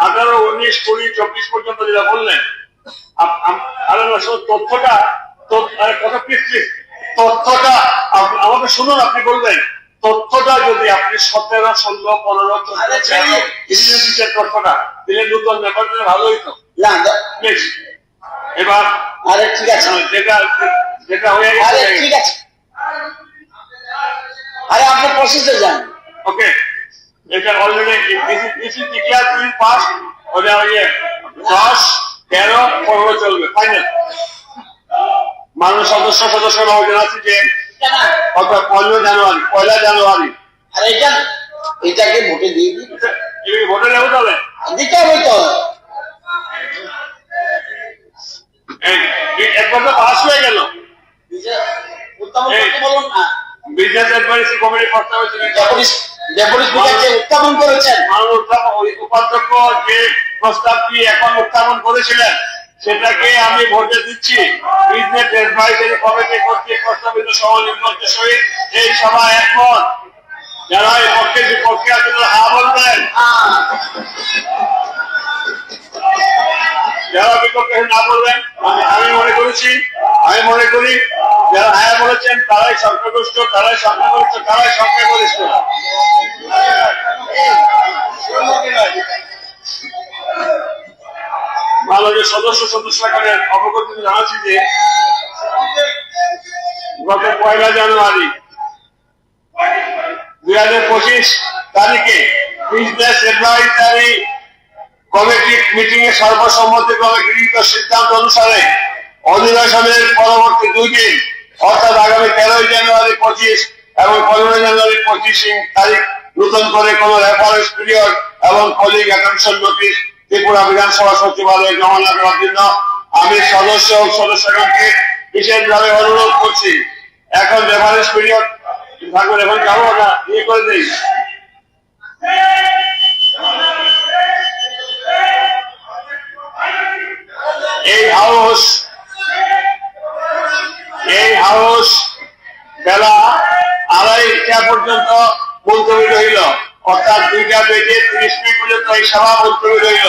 18, 19, 20, 24 পর্যন্ত যেটা বললেন, তথ্যটা কথা তথ্যটা আমাকে শুনুন, আপনি বলবেন তথ্যটা যদি আপনি 17, 16, 15, 14 তথ্যটা দিলে নতুন ব্যাপারটা ভালো হইতো না। এবার আরে ঠিক আছে, যেটা হয়ে গেছে ঠিক আছে, আরে আপনি প্রসেসে যান। ওকে, এটা already this is declare to be pass. ওটা ওই 10, 13, 15 চলবে ফাইনাল। মাননীয় সদস্য মহোদয় আছে যে অর্থাৎ 1 জানুয়ারি। আর এটাকে ভোটে দিয়ে দিন, এই ভোটে নেব তবে দিতে হবে তো। একবার তো পাস হয়ে গেল। উত্থাপন করতে বলুন না, বিজনেস অ্যাডভাইসরি কমিটির প্রস্তাব উত্থাপন করেছেন। উপাধ্যক্ষ যে প্রস্তাবটি এখন উত্থাপন করেছিলেন সেটাকে আমি ভোটে দিচ্ছি। বিজনেস অ্যাডভাইসরি কমিটি কর্তৃক প্রস্তাবিত সমন্বিত সহিত এই সভা একমত। যারা এই পক্ষে বিপক্ষে আছে তারা হা বলবেন, যারা বিপক্ষে না বলবেন। আমি মনে করি যারা হ্যাঁ বলেছেন তারাই সংখ্যাগরিষ্ঠ, তারাই সংখ্যাগরিষ্ঠ। মাননীয় সদস্যগণের অবগতি জানাচ্ছি যে গত 1 জানুয়ারি 2025 তারিখে বিজনেস অ্যাডভাইসরি কমিটি মিটিং এ সর্বসম্মতিক্রমে গৃহীত সিদ্ধান্ত অনুসারে অধিবেশনের পরবর্তী 2 দিন অর্থাৎ আগামী 13 জানুয়ারি 25 এবং 15 জানুয়ারি 25 তারিখ নতুন করে কোন রেফারেন্স পিরিয়ড এবং কলিং অ্যাটেনশন নোটিশ ত্রিপুরা বিধানসভা সচিবালয়ে জমা না করার জন্য আমি সদস্যগণকে বিশেষভাবে অনুরোধ করছি। এখন রেফারেন্স পিরিয়ড থাকবে, এখন যাবো না ইয়ে করে দিই। এই হাউস বেলা 2:30 পর্যন্ত মুলতবি রইল, অর্থাৎ 2টা বেজে 30 মিনিট পর্যন্ত এই সভা মুলতবি রইল।